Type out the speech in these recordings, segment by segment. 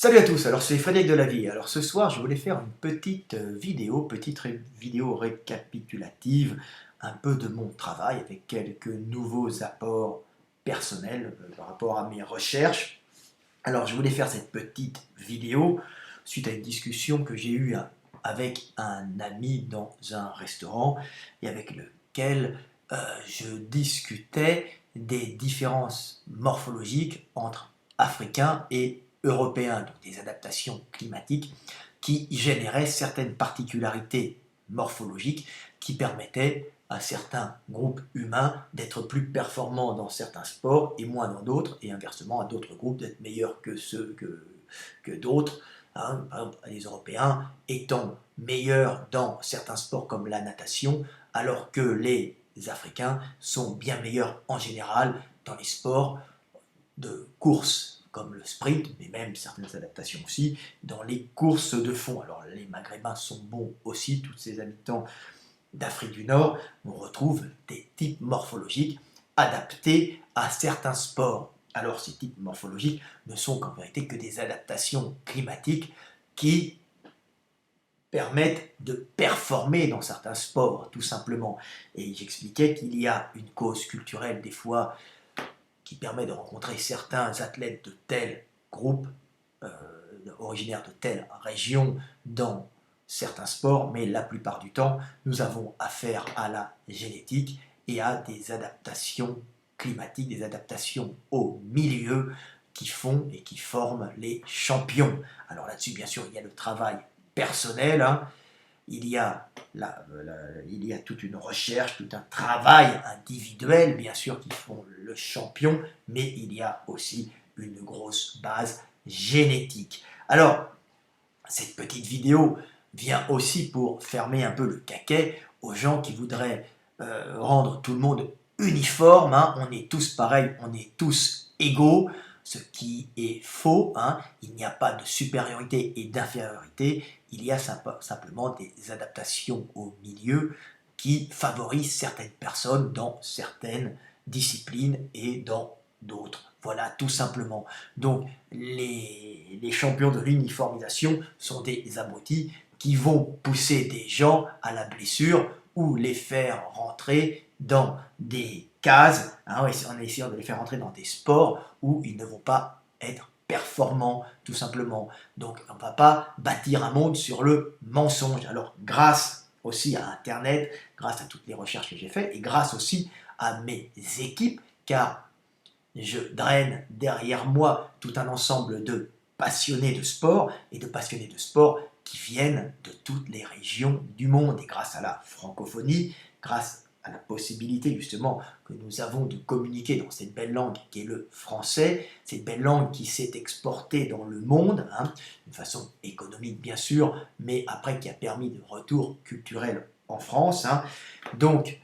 Salut à tous, alors c'est Frédéric de la Vie. Alors ce soir, je voulais faire une petite vidéo récapitulative, un peu de mon travail avec quelques nouveaux apports personnels par rapport à mes recherches. Alors je voulais faire cette petite vidéo suite à une discussion que j'ai eue avec un ami dans un restaurant et avec lequel je discutais des différences morphologiques entre Africains et Européens, donc des adaptations climatiques qui généraient certaines particularités morphologiques qui permettaient à certains groupes humains d'être plus performants dans certains sports et moins dans d'autres, et inversement à d'autres groupes d'être meilleurs que d'autres. Hein. Par exemple, les Européens étant meilleurs dans certains sports comme la natation, alors que les Africains sont bien meilleurs en général dans les sports de course comme le sprint, mais même certaines adaptations aussi, dans les courses de fond. Alors les Maghrébins sont bons aussi, tous ces habitants d'Afrique du Nord, on retrouve des types morphologiques adaptés à certains sports. Alors ces types morphologiques ne sont qu'en vérité que des adaptations climatiques qui permettent de performer dans certains sports, tout simplement. Et j'expliquais qu'il y a une cause culturelle des fois qui permet de rencontrer certains athlètes de tel groupe, euh, originaires de telle région, dans certains sports, mais la plupart du temps, nous avons affaire à la génétique et à des adaptations climatiques, des adaptations au milieu qui font et qui forment les champions. Alors là-dessus, bien sûr, il y a le travail personnel, hein. Il y a toute une recherche, tout un travail individuel, bien sûr, qui font le champion, mais il y a aussi une grosse base génétique. Alors, cette petite vidéo vient aussi pour fermer un peu le caquet aux gens qui voudraient rendre tout le monde uniforme, hein. On est tous pareils, on est tous égaux, ce qui est faux, hein. Il n'y a pas de supériorité et d'infériorité, il y a simplement des adaptations au milieu qui favorisent certaines personnes dans certaines disciplines et dans d'autres. Voilà, tout simplement. Donc, les champions de l'uniformisation sont des abrutis qui vont pousser des gens à la blessure ou les faire rentrer dans des cases, hein, en essayant de les faire rentrer dans des sports où ils ne vont pas être performants, tout simplement. Donc, on ne va pas bâtir un monde sur le mensonge. Alors, grâce aussi à Internet, grâce à toutes les recherches que j'ai faites, et grâce aussi à mes équipes, car je draine derrière moi tout un ensemble de passionnés de sport et de passionnés de sport qui viennent de toutes les régions du monde. Et grâce à la francophonie, grâce à la possibilité justement que nous avons de communiquer dans cette belle langue qui est le français, cette belle langue qui s'est exportée dans le monde, hein, d'une façon économique bien sûr, mais après qui a permis de retour culturel en France. Hein. Donc,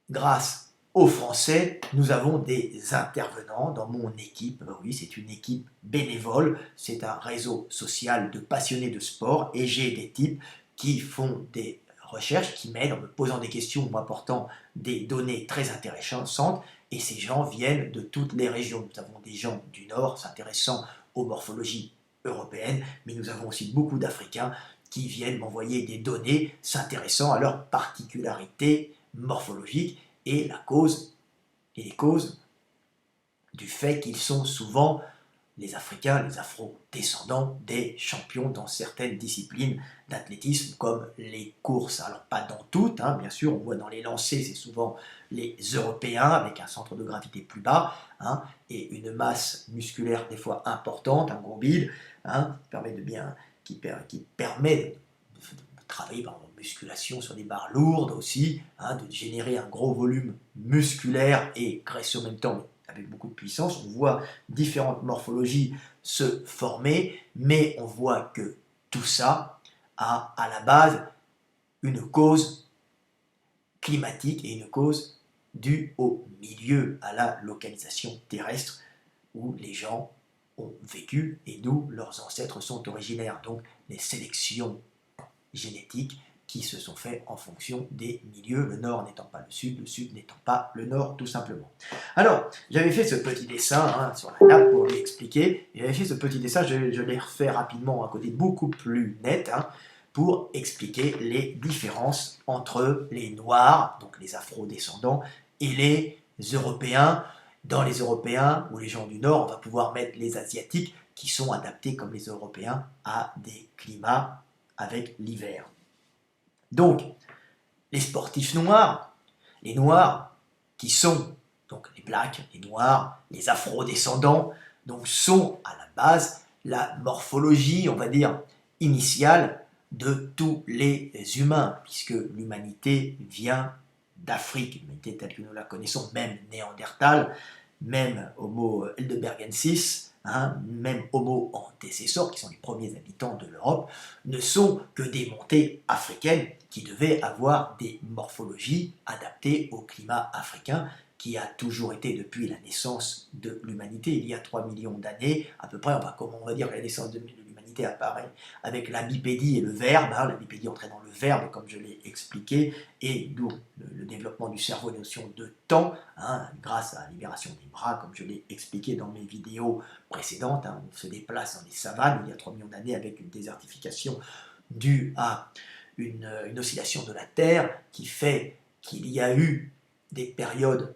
grâce aux Français, nous avons des intervenants dans mon équipe. Oui, c'est une équipe bénévole, c'est un réseau social de passionnés de sport et j'ai des types qui font des recherches, qui m'aident en me posant des questions, en m'apportant des données très intéressantes et ces gens viennent de toutes les régions. Nous avons des gens du Nord s'intéressant aux morphologies européennes, mais nous avons aussi beaucoup d'Africains qui viennent m'envoyer des données s'intéressant à leurs particularités morphologiques et les causes du fait qu'ils sont souvent, les Africains, les Afro-descendants, des champions dans certaines disciplines d'athlétisme comme les courses. Alors pas dans toutes, hein, bien sûr, on voit dans les lancers, c'est souvent les Européens avec un centre de gravité plus bas, hein, et une masse musculaire des fois importante, un gros bide, hein, qui permet de travailler par exemple musculation sur des barres lourdes aussi, hein, de générer un gros volume musculaire et graisseux en même temps avec beaucoup de puissance. On voit différentes morphologies se former, mais on voit que tout ça a à la base une cause climatique et une cause due au milieu, à la localisation terrestre où les gens ont vécu et d'où leurs ancêtres sont originaires. Donc les sélections génétiques qui se sont faits en fonction des milieux, le nord n'étant pas le sud n'étant pas le nord, tout simplement. Alors, j'avais fait ce petit dessin sur la nappe pour lui expliquer, j'avais fait ce petit dessin, je l'ai refait rapidement à côté, beaucoup plus net, pour expliquer les différences entre les Noirs, donc les Afro-descendants, et les Européens. Dans les Européens, ou les gens du Nord, on va pouvoir mettre les Asiatiques, qui sont adaptés comme les Européens à des climats avec l'hiver. Donc, les sportifs noirs, les noirs qui sont, donc les blacks, les noirs, les afro-descendants, donc sont à la base la morphologie, on va dire, initiale de tous les humains, puisque l'humanité vient d'Afrique, l'humanité telle que nous la connaissons, même Néandertal, même Homo heidelbergensis, même Homo antecessor, qui sont les premiers habitants de l'Europe, ne sont que des montées africaines qui devaient avoir des morphologies adaptées au climat africain, qui a toujours été depuis la naissance de l'humanité, il y a 3 millions d'années, à peu près, on va dire que la naissance de l'humanité apparaît avec la bipédie et le verbe, la bipédie entraînant le verbe, comme je l'ai expliqué, et d'où le développement du cerveau, la notion de temps, grâce à la libération des bras, comme je l'ai expliqué dans mes vidéos précédentes, on se déplace dans les savanes, il y a 3 millions d'années, avec une désertification due à une oscillation de la Terre, qui fait qu'il y a eu des périodes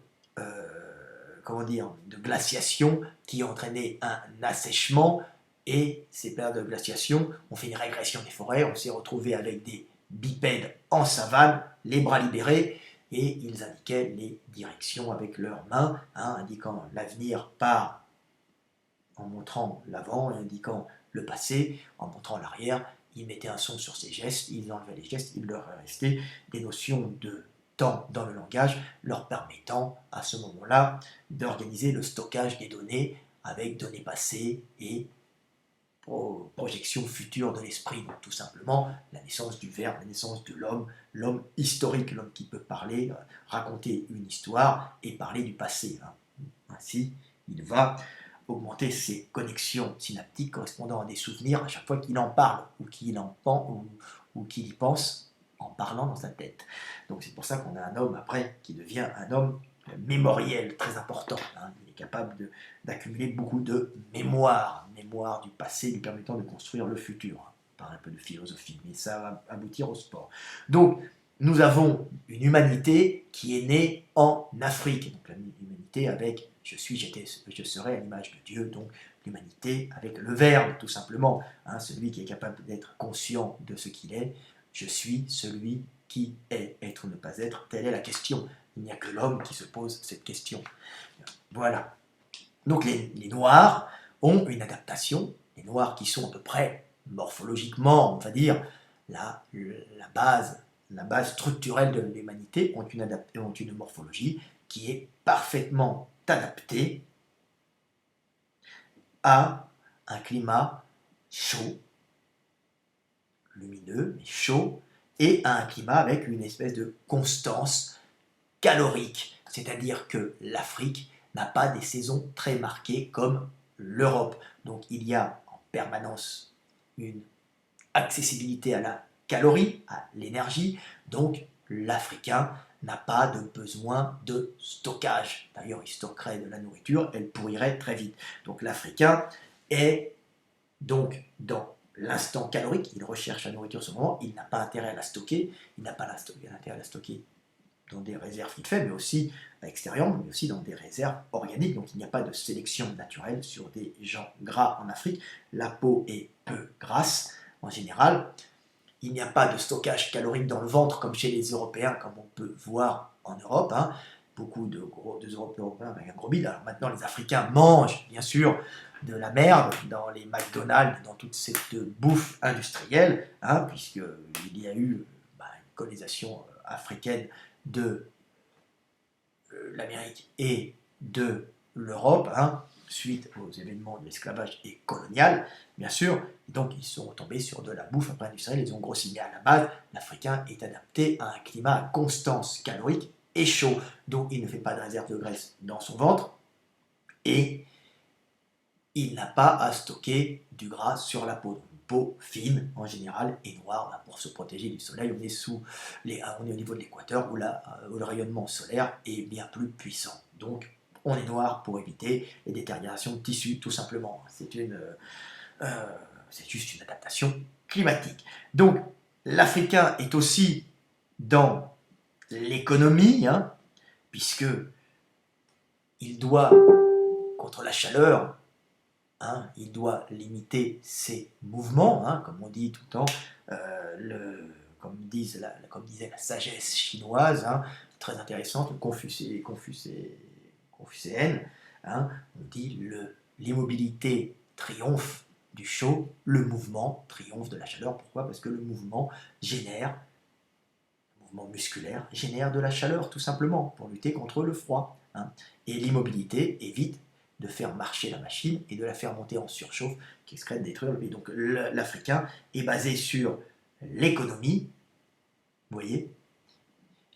de glaciation qui ont entraîné un assèchement, et ces périodes de glaciation ont fait une régression des forêts, on s'est retrouvé avec des bipèdes en savane, les bras libérés, et ils indiquaient les directions avec leurs mains, indiquant l'avenir en montrant l'avant et indiquant le passé en montrant l'arrière. Ils mettaient un son sur ces gestes, ils enlevaient les gestes, il leur restait des notions de temps dans le langage, leur permettant à ce moment-là d'organiser le stockage des données avec données passées et projection future de l'esprit. Donc tout simplement la naissance du verbe, la naissance de l'homme, l'homme historique, l'homme qui peut parler, raconter une histoire et parler du passé. Ainsi, il va augmenter ses connexions synaptiques correspondant à des souvenirs à chaque fois qu'il en parle ou qu'il y pense en parlant dans sa tête. Donc c'est pour ça qu'on a un homme après qui devient un homme mémoriel, très important. Il est capable d'accumuler beaucoup de mémoire du passé, lui permettant de construire le futur, par un peu de philosophie, mais ça va aboutir au sport. Donc nous avons une humanité qui est née en Afrique, donc l'humanité avec je suis, j'étais, je serai à l'image de Dieu, donc l'humanité avec le verbe, tout simplement, celui qui est capable d'être conscient de ce qu'il est. Je suis celui qui est, être ou ne pas être, telle est la question. Il n'y a que l'homme qui se pose cette question. Voilà. Donc les Noirs ont une adaptation, les Noirs qui sont à peu près morphologiquement, on va dire, la base structurelle de l'humanité, ont une morphologie qui est parfaitement adaptée à un climat chaud, lumineux, mais chaud, et à un climat avec une espèce de constance calorique. C'est-à-dire que l'Afrique n'a pas des saisons très marquées comme l'Europe. Donc il y a en permanence une accessibilité à la calorie, à l'énergie. Donc l'Africain n'a pas de besoin de stockage. D'ailleurs, il stockerait de la nourriture, elle pourrirait très vite. Donc l'Africain est donc dans l'instant calorique, il recherche la nourriture à ce moment, il n'a pas intérêt à la stocker, il n'a pas intérêt à la stocker dans des réserves vite fait, mais aussi à l'extérieur, mais aussi dans des réserves organiques. Donc il n'y a pas de sélection naturelle sur des gens gras en Afrique. La peau est peu grasse en général. Il n'y a pas de stockage calorique dans le ventre comme chez les Européens, comme on peut voir en Europe. Beaucoup de Européens avec un gros bide. Alors maintenant, les Africains mangent, bien sûr, de la merde dans les McDonald's, dans toute cette bouffe industrielle, puisqu'il y a eu une colonisation africaine de l'Amérique et de l'Europe, suite aux événements de l'esclavage et colonial, bien sûr. Donc ils sont tombés sur de la bouffe après industrielle, ils ont grossi. Mais à la base, l'Africain est adapté à un climat à constance calorique et chaud, donc il ne fait pas de réserve de graisse dans son ventre, et il n'a pas à stocker du gras sur la peau. Donc, peau fine en général et noire pour se protéger du soleil. On est au niveau de l'équateur où le rayonnement solaire est bien plus puissant. Donc on est noir pour éviter les détériorations de tissus tout simplement. C'est juste une adaptation climatique. Donc l'Africain est aussi dans l'économie, hein, puisque il doit, contre la chaleur, hein, il doit limiter ses mouvements, hein, comme on dit tout le temps, comme disait la sagesse chinoise, hein, très intéressante, confucéenne, hein, on dit l'immobilité triomphe du chaud, le mouvement triomphe de la chaleur. Pourquoi? Parce que le mouvement musculaire génère de la chaleur, tout simplement, pour lutter contre le froid. Hein. Et l'immobilité évite de faire marcher la machine et de la faire monter en surchauffe, qui serait de détruire le pays. Donc l'Africain est basé sur l'économie, vous voyez,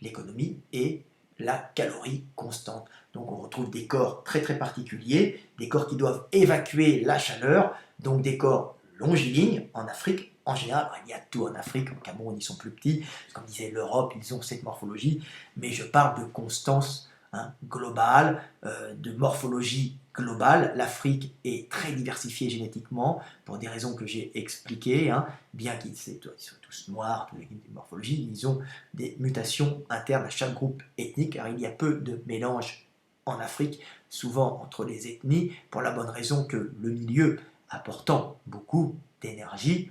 l'économie et la calorie constante. Donc on retrouve des corps très très particuliers, des corps qui doivent évacuer la chaleur, donc des corps longilignes en Afrique. En général, il y a tout en Afrique, au Cameroun ils sont plus petits, comme disait l'Europe, ils ont cette morphologie, mais je parle de constance, hein, globale, de morphologie globale. L'Afrique est très diversifiée génétiquement, pour des raisons que j'ai expliquées, hein, bien qu'ils soient tous noirs, tous les morphologies, ils ont des mutations internes à chaque groupe ethnique, car il y a peu de mélange en Afrique, souvent entre les ethnies, pour la bonne raison que le milieu apportant beaucoup d'énergie,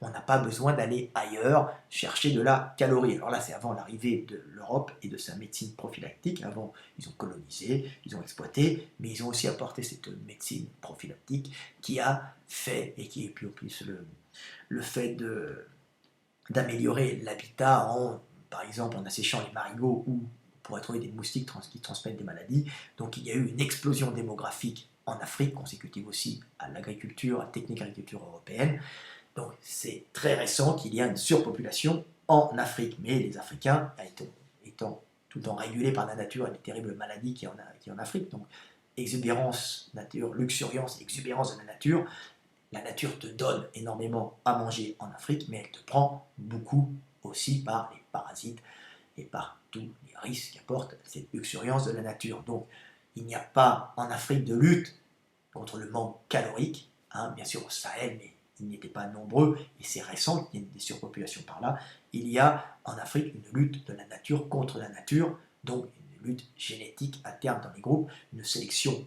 on n'a pas besoin d'aller ailleurs chercher de la calorie. Alors là, c'est avant l'arrivée de l'Europe et de sa médecine prophylactique. Avant, ils ont colonisé, ils ont exploité, mais ils ont aussi apporté cette médecine prophylactique qui a fait, et qui est puis en plus le fait d'améliorer l'habitat par exemple, en asséchant les marigots ou on pourrait trouver des moustiques qui transmettent des maladies. Donc il y a eu une explosion démographique en Afrique, consécutive aussi à l'agriculture, à la technique agriculture européenne. Donc c'est très récent qu'il y a une surpopulation en Afrique. Mais les Africains, étant tout le temps régulés par la nature et les terribles maladies qu'il y a en Afrique, donc exubérance, nature, luxuriance, exubérance de la nature te donne énormément à manger en Afrique, mais elle te prend beaucoup aussi par les parasites et par tous les risques qu'apporte cette luxuriance de la nature. Donc il n'y a pas en Afrique de lutte contre le manque calorique, hein, bien sûr au Sahel, mais ils n'étaient pas nombreux, et c'est récent qu'il y ait des surpopulations par là. Il y a en Afrique une lutte de la nature contre la nature, donc une lutte génétique interne dans les groupes, une sélection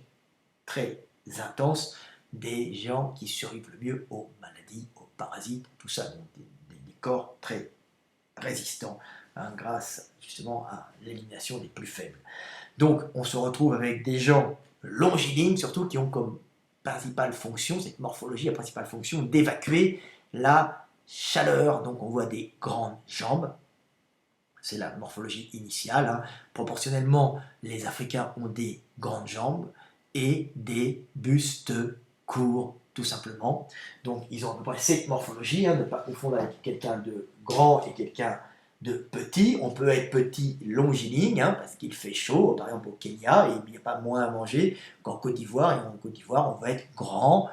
très intense des gens qui survivent le mieux aux maladies, aux parasites, tout ça, donc des corps très résistants, hein, grâce justement à l'élimination des plus faibles. Donc on se retrouve avec des gens longilignes, surtout qui ont comme principale fonction, cette morphologie a principale fonction d'évacuer la chaleur. Donc on voit des grandes jambes, c'est la morphologie initiale, hein. Proportionnellement, les Africains ont des grandes jambes et des bustes courts, tout simplement. Donc ils ont à peu près cette morphologie, hein, ne pas confondre avec quelqu'un de grand et quelqu'un de petit. On peut être petit longiligne, hein, parce qu'il fait chaud, par exemple au Kenya, et il n'y a pas moins à manger qu'en Côte d'Ivoire, et en Côte d'Ivoire on va être grand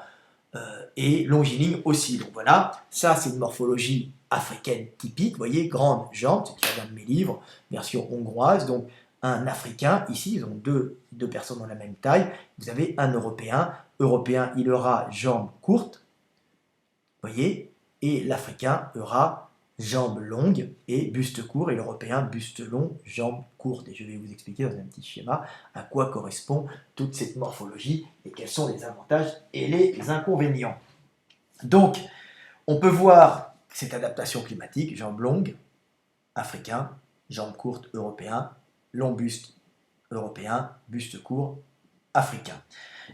et longiligne aussi. Donc voilà, ça c'est une morphologie africaine typique, vous voyez, grande jambe, c'est tiré d'un de mes livres, version hongroise. Donc un Africain, ici ils ont deux personnes dans la même taille, vous avez un Européen, il aura jambes courtes, vous voyez, et l'Africain aura jambes longues et buste court, et l'Européen buste long, jambes courtes. Et je vais vous expliquer dans un petit schéma à quoi correspond toute cette morphologie et quels sont les avantages et les inconvénients. Donc, on peut voir cette adaptation climatique, jambes longues, Africain, jambes courtes, Européen, long buste, Européen, buste court, Africain.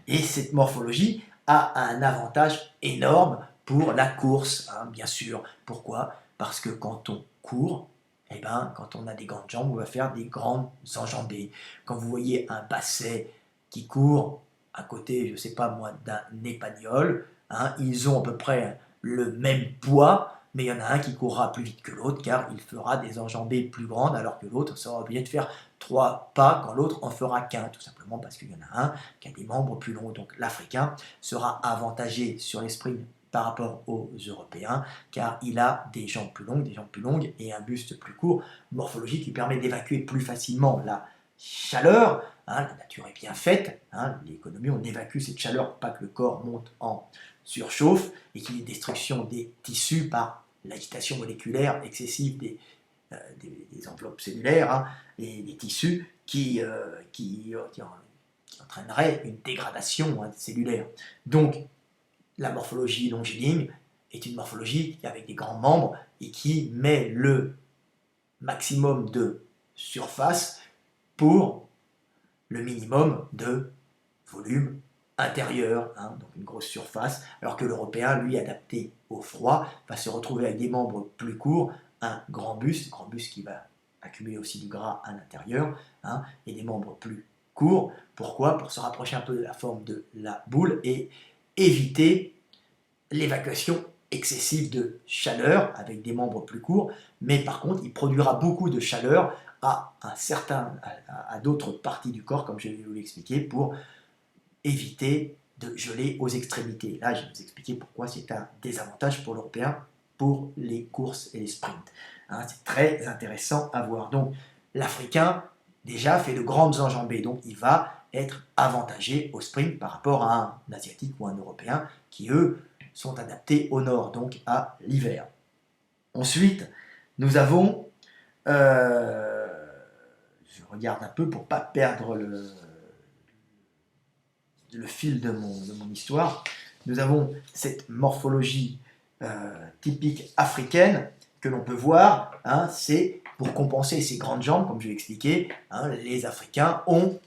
Et cette morphologie a un avantage énorme pour la course, hein, bien sûr. Pourquoi? Parce que quand on court, eh ben, quand on a des grandes jambes, on va faire des grandes enjambées. Quand vous voyez un basset qui court à côté, je ne sais pas moi, d'un épagnol, hein, ils ont à peu près le même poids, mais il y en a un qui courra plus vite que l'autre, car il fera des enjambées plus grandes, alors que l'autre sera obligé de faire 3 pas quand l'autre en fera qu'un, tout simplement parce qu'il y en a un qui a des membres plus longs. Donc l'Africain sera avantagé sur les sprints par rapport aux Européens, car il a des jambes plus longues et un buste plus court, morphologie qui permet d'évacuer plus facilement la chaleur. Hein, la nature est bien faite, hein, l'économie, on évacue cette chaleur pour pas que le corps monte en surchauffe et qu'il y ait une destruction des tissus par l'agitation moléculaire excessive des enveloppes cellulaires, hein, et des tissus qui entraînerait une dégradation, hein, cellulaire. Donc, la morphologie longiligne est une morphologie avec des grands membres et qui met le maximum de surface pour le minimum de volume intérieur, hein, donc une grosse surface, alors que l'européen, lui, adapté au froid, va se retrouver avec des membres plus courts, un grand buste qui va accumuler aussi du gras à l'intérieur, hein, et des membres plus courts. Pourquoi? Pour se rapprocher un peu de la forme de la boule et éviter l'évacuation excessive de chaleur avec des membres plus courts, mais par contre, il produira beaucoup de chaleur à d'autres parties du corps, comme je vais vous l'expliquer, pour éviter de geler aux extrémités. Là, je vais vous expliquer pourquoi c'est un désavantage pour l'Européen pour les courses et les sprints. Hein, c'est très intéressant à voir. Donc, l'Africain, déjà, fait de grandes enjambées, donc il va être avantagé au sprint par rapport à un Asiatique ou un Européen qui, eux, sont adaptés au nord, donc à l'hiver. Ensuite, nous avons, je regarde un peu pour ne pas perdre le fil de mon histoire, nous avons cette morphologie typique africaine que l'on peut voir, hein, c'est pour compenser ces grandes jambes, comme je l'ai expliqué, hein, les Africains ont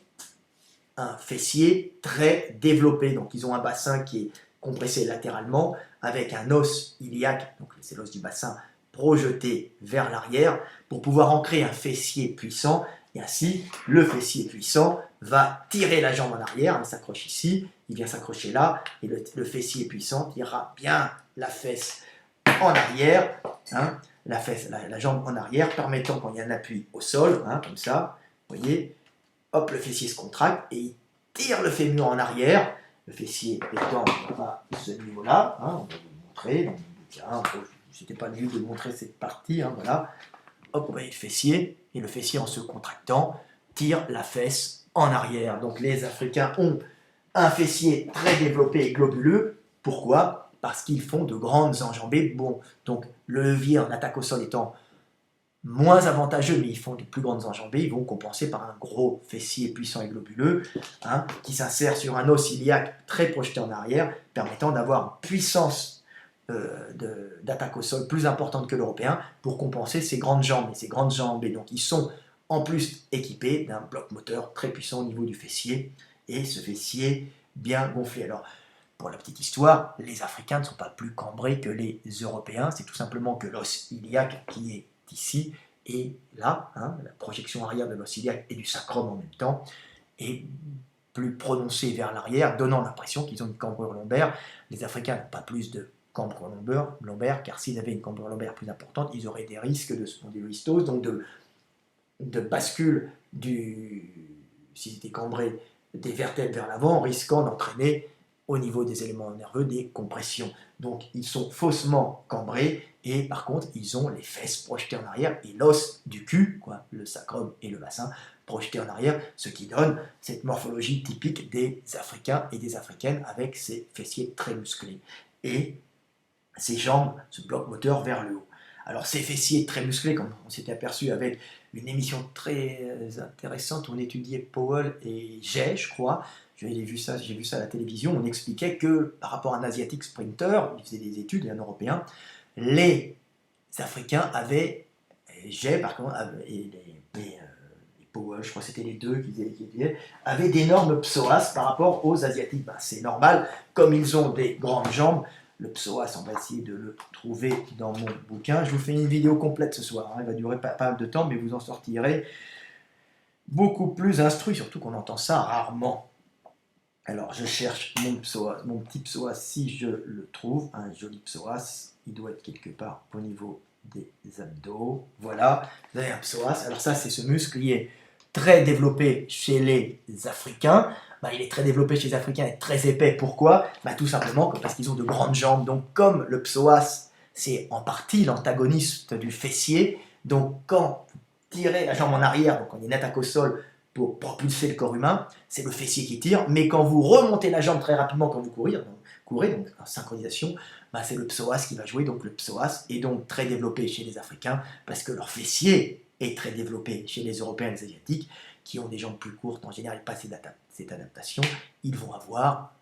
un fessier très développé, donc ils ont un bassin qui est compressé latéralement avec un os iliaque, donc c'est l'os du bassin projeté vers l'arrière pour pouvoir ancrer un fessier puissant, et ainsi le fessier puissant va tirer la jambe en arrière, il s'accroche ici, il vient s'accrocher là, et le fessier puissant tirera bien la fesse en arrière, hein, la jambe en arrière, permettant quand il y a un appui au sol, hein, comme ça, vous voyez, hop, le fessier se contracte et il tire le fémur en arrière, le fessier étant à ce niveau-là, hein, on va vous montrer dans mon bouquin, je n'étais pas venu de montrer cette partie, hein, voilà, hop, vous voyez le fessier, et le fessier en se contractant tire la fesse en arrière. Donc les Africains ont un fessier très développé et globuleux. Pourquoi? Parce qu'ils font de grandes enjambées. Bon, donc le levier en attaque au sol étant moins avantageux, mais ils font de plus grandes enjambées, ils vont compenser par un gros fessier puissant et globuleux, hein, qui s'insère sur un os iliaque très projeté en arrière, permettant d'avoir une puissance d'attaque au sol plus importante que l'européen pour compenser ces grandes jambes. Et ces grandes jambes, et donc ils sont en plus équipés d'un bloc moteur très puissant au niveau du fessier, et ce fessier bien gonflé. Alors, pour la petite histoire, les Africains ne sont pas plus cambrés que les Européens, c'est tout simplement que l'os iliaque qui est ici et là, hein, la projection arrière de l'os iliaque et du sacrum en même temps, est plus prononcée vers l'arrière, donnant l'impression qu'ils ont une cambrure lombaire. Les Africains n'ont pas plus de cambrure lombaire, car s'ils avaient une cambrure lombaire plus importante, ils auraient des risques de spondylolistose, donc de bascule s'ils étaient cambrés des vertèbres vers l'avant, risquant d'entraîner au niveau des éléments nerveux des compressions. Donc ils sont faussement cambrés et par contre ils ont les fesses projetées en arrière et l'os du cul, quoi, le sacrum et le bassin projetés en arrière, ce qui donne cette morphologie typique des Africains et des Africaines avec ces fessiers très musclés et ces jambes, ce bloc moteur vers le haut. Alors ces fessiers très musclés, comme on s'était aperçu avec une émission très intéressante où on étudiait Powell et Jay, je crois, j'ai vu ça à la télévision, on expliquait que par rapport à un asiatique sprinter, il faisait des études, et un européen, les Africains avaient, Jay par contre, et Powell, je crois que c'était les deux qui disaient, avaient d'énormes psoas par rapport aux asiatiques. Ben, c'est normal, comme ils ont des grandes jambes, le psoas, on va essayer de le trouver dans mon bouquin. Je vous fais une vidéo complète ce soir, hein. Elle va durer pas mal de temps, mais vous en sortirez beaucoup plus instruit, surtout qu'on entend ça rarement. Alors, je cherche mon psoas, mon petit psoas, si je le trouve, un joli psoas, il doit être quelque part au niveau des abdos. Voilà, vous avez un psoas. Alors ça, c'est ce muscle qui est très développé chez les Africains. Bah, il est très développé chez les Africains et très épais. Pourquoi? Bah, tout simplement parce qu'ils ont de grandes jambes. Donc comme le psoas, c'est en partie l'antagoniste du fessier, donc quand vous tirez la jambe en arrière, donc on est une attaque au sol pour propulser le corps humain, c'est le fessier qui tire, mais quand vous remontez la jambe très rapidement quand vous courez donc en synchronisation, bah, c'est le psoas qui va jouer, donc le psoas est donc très développé chez les Africains, parce que leur fessier est très développé chez les Européens et les Asiatiques, qui ont des jambes plus courtes, en général, pas cette adaptation, ils vont avoir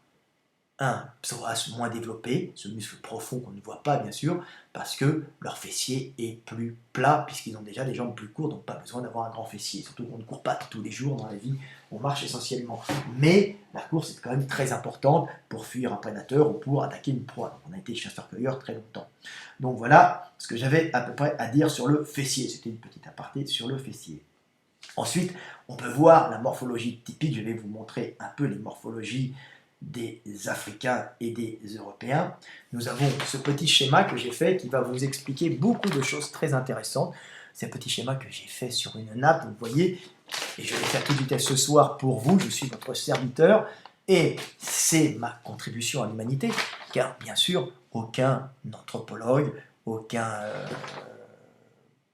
un psoas moins développé, ce muscle profond qu'on ne voit pas bien sûr, parce que leur fessier est plus plat, puisqu'ils ont déjà des jambes plus courtes, donc pas besoin d'avoir un grand fessier. Surtout qu'on ne court pas tous les jours dans la vie, on marche essentiellement. Mais la course est quand même très importante pour fuir un prédateur ou pour attaquer une proie. Donc on a été chasseur-cueilleur très longtemps. Donc voilà ce que j'avais à peu près à dire sur le fessier. C'était une petite aparté sur le fessier. Ensuite, on peut voir la morphologie typique. Je vais vous montrer un peu les morphologies des Africains et des Européens. Nous avons ce petit schéma que j'ai fait qui va vous expliquer beaucoup de choses très intéressantes. C'est un petit schéma que j'ai fait sur une nappe, vous voyez, et je vais le faire tout de suite ce soir pour vous. Je suis votre serviteur et c'est ma contribution à l'humanité, car bien sûr, aucun anthropologue, aucun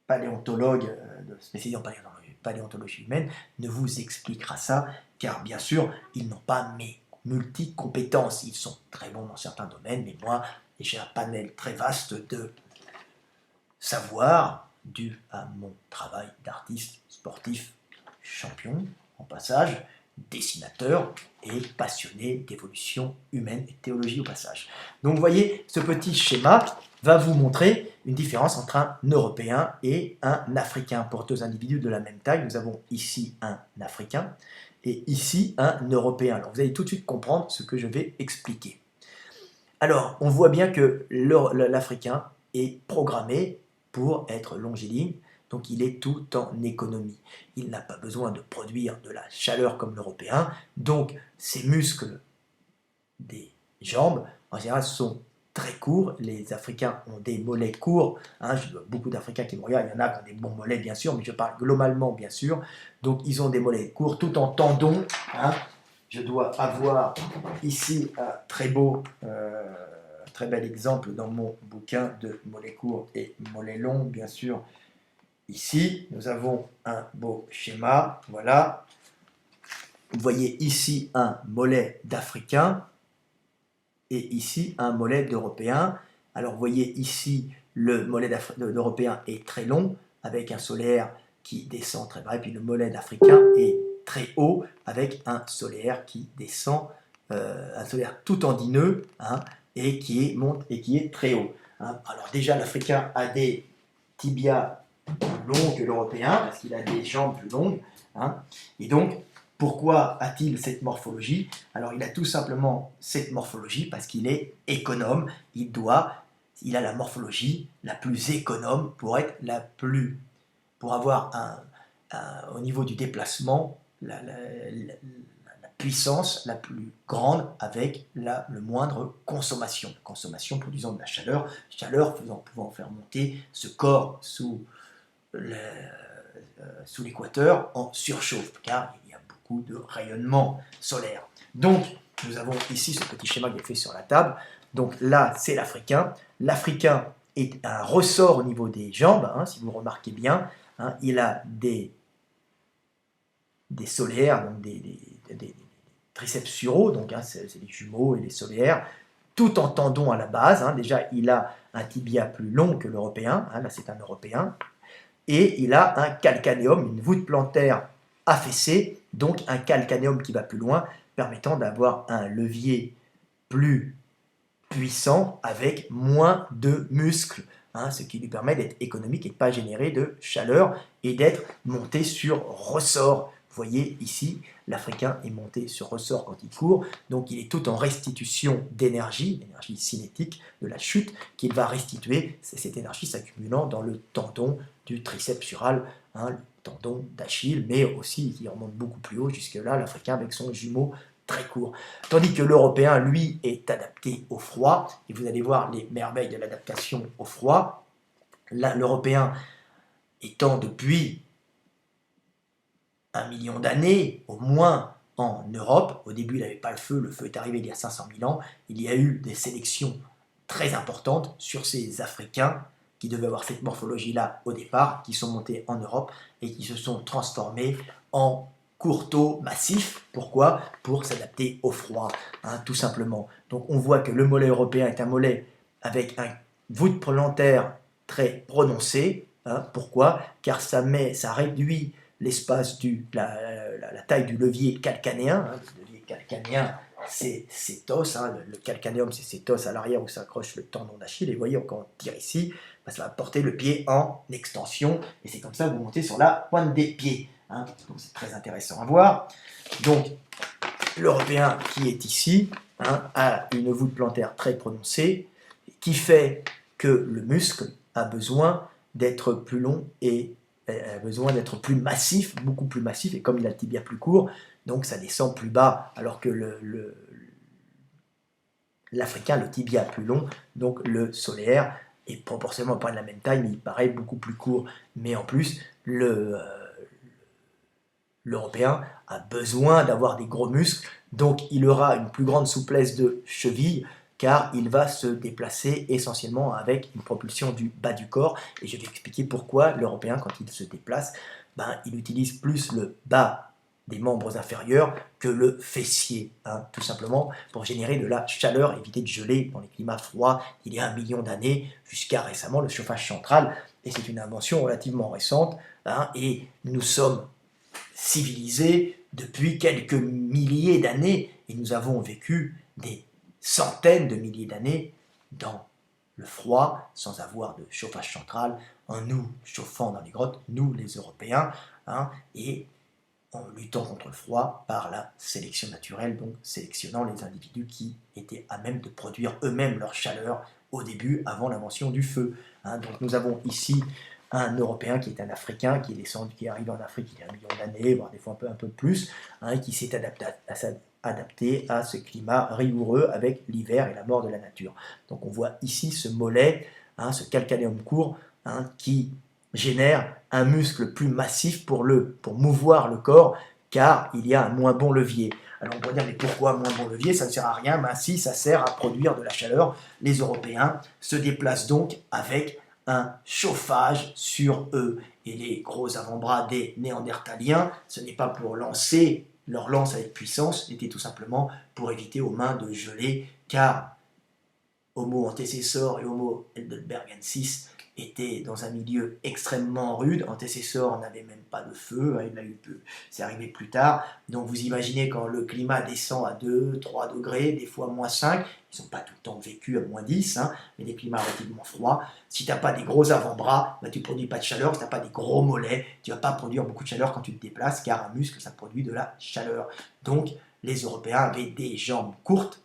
paléontologue spécialisé en paléontologie humaine ne vous expliquera ça, car bien sûr, ils n'ont pas mes multi-compétences. Ils sont très bons dans certains domaines, mais moi, j'ai un panel très vaste de savoir dû à mon travail d'artiste sportif champion, en passage, dessinateur et passionné d'évolution humaine et théologie au passage. Donc vous voyez, ce petit schéma va vous montrer une différence entre un Européen et un Africain. Pour deux individus de la même taille, nous avons ici un Africain et ici un Européen. Alors vous allez tout de suite comprendre ce que je vais expliquer. Alors, on voit bien que l'Africain est programmé pour être longiligne, donc il est tout en économie. Il n'a pas besoin de produire de la chaleur comme l'Européen, donc ses muscles des jambes, en général, sont très courts. Les Africains ont des mollets courts. Je vois beaucoup d'Africains qui me regardent. Il y en a qui ont des bons mollets, bien sûr, mais je parle globalement, bien sûr. Donc, ils ont des mollets courts, tout en tendons. Je dois avoir ici un très bel exemple dans mon bouquin de mollets courts et mollets longs, bien sûr. Ici, nous avons un beau schéma. Voilà. Vous voyez ici un mollet d'Africain et ici un mollet d'Européen. Alors vous voyez ici le mollet d'Européen est très long avec un solaire qui descend très bas et puis le mollet d'Africain est très haut avec un solaire qui descend, un solaire tout tendineux et qui monte et qui est très haut. Alors déjà l'Africain a des tibias plus longs que l'Européen parce qu'il a des jambes plus longues et donc pourquoi a-t-il cette morphologie? Alors il a tout simplement cette morphologie parce qu'il est économe, il a la morphologie la plus économe pour avoir au niveau du déplacement la puissance la plus grande avec le moindre consommation produisant de la chaleur pouvant faire monter ce corps sous l'équateur en surchauffe, car il y a beaucoup de rayonnement solaire. Donc, nous avons ici ce petit schéma que j'ai fait sur la table. Donc là, c'est l'Africain. L'Africain est un ressort au niveau des jambes, si vous remarquez bien. Il a des solaires, donc des triceps suraux, donc c'est les jumeaux et les solaires, tout en tendons à la base. Déjà, il a un tibia plus long que l'Européen. Là, c'est un Européen. Et il a un calcanéum, une voûte plantaire affaissée, donc un calcanéum qui va plus loin, permettant d'avoir un levier plus puissant avec moins de muscles, ce qui lui permet d'être économique et de ne pas générer de chaleur et d'être monté sur ressort. Vous voyez ici, l'Africain est monté sur ressort quand il court, donc il est tout en restitution d'énergie, l'énergie cinétique de la chute, qu'il va restituer, c'est cette énergie s'accumulant dans le tendon du triceps sural, le tendon d'Achille, mais aussi qui remonte beaucoup plus haut, jusque-là, l'Africain avec son jumeau très court. Tandis que l'Européen, lui, est adapté au froid, et vous allez voir les merveilles de l'adaptation au froid. Là, l'Européen étant depuis 1 million d'années, au moins, en Europe. Au début, il n'avait pas le feu est arrivé il y a 500 000 ans. Il y a eu des sélections très importantes sur ces Africains qui devaient avoir cette morphologie-là au départ, qui sont montés en Europe et qui se sont transformés en courteaux massifs. Pourquoi? Pour s'adapter au froid, hein, tout simplement. Donc on voit que le mollet européen est un mollet avec un voûte plantaire très prononcée. Hein. Pourquoi? Car ça réduit l'espace la taille du levier calcanéen. Hein. Le levier calcanéen, c'est cet os. Hein. Le calcanéum, c'est cet os à l'arrière où s'accroche le tendon d'Achille. Et vous voyez, quand on tire ici, bah, ça va porter le pied en extension. Et c'est comme ça que vous montez sur la pointe des pieds. Hein. Donc c'est très intéressant à voir. Donc l'Européen qui est ici, hein, a une voûte plantaire très prononcée, qui fait que le muscle a besoin d'être plus long et a besoin d'être plus massif, beaucoup plus massif, et comme il a le tibia plus court, donc ça descend plus bas, alors que l'Africain, le tibia plus long, donc le solaire est proportionnellement pas de la même taille, mais il paraît beaucoup plus court. Mais en plus, l'Européen a besoin d'avoir des gros muscles, donc il aura une plus grande souplesse de cheville, car il va se déplacer essentiellement avec une propulsion du bas du corps. Et je vais expliquer pourquoi l'Européen, quand il se déplace, il utilise plus le bas des membres inférieurs que le fessier, hein, tout simplement pour générer de la chaleur, éviter de geler dans les climats froids il y a 1 million d'années, jusqu'à récemment le chauffage central. Et c'est une invention relativement récente, hein, et nous sommes civilisés depuis quelques milliers d'années, et nous avons vécu des centaines de milliers d'années dans le froid, sans avoir de chauffage central, en nous chauffant dans les grottes, nous les Européens, hein, et en luttant contre le froid par la sélection naturelle, donc sélectionnant les individus qui étaient à même de produire eux-mêmes leur chaleur au début, avant l'invention du feu. Hein. Donc nous avons ici un Européen qui est un Africain, qui est arrivé en Afrique il y a 1 million d'années, voire des fois un peu plus, hein, qui s'est adapté à ce climat rigoureux avec l'hiver et la mort de la nature. Donc on voit ici ce mollet, hein, ce calcanéum court, hein, qui génère un muscle plus massif pour mouvoir le corps, car il y a un moins bon levier. Alors on pourrait dire, mais pourquoi moins bon levier? Ça ne sert à rien. Ben si, ça sert à produire de la chaleur. Les Européens se déplacent donc avec un chauffage sur eux. Et les gros avant-bras des Néandertaliens, ce n'est pas pour lancer leur lance avec puissance, c'était tout simplement pour éviter aux mains de geler, car Homo antecessor et Homo heidelbergensis étaient dans un milieu extrêmement rude. Antecessor n'avait même pas de feu, hein, c'est arrivé plus tard. Donc vous imaginez quand le climat descend à 2, 3 degrés, des fois moins 5, ils n'ont pas tout le temps vécu à moins 10, hein, mais des climats relativement froids. Si tu n'as pas des gros avant-bras, tu ne produis pas de chaleur. Si tu n'as pas des gros mollets, tu ne vas pas produire beaucoup de chaleur quand tu te déplaces, car un muscle, ça produit de la chaleur. Donc les Européens avaient des jambes courtes,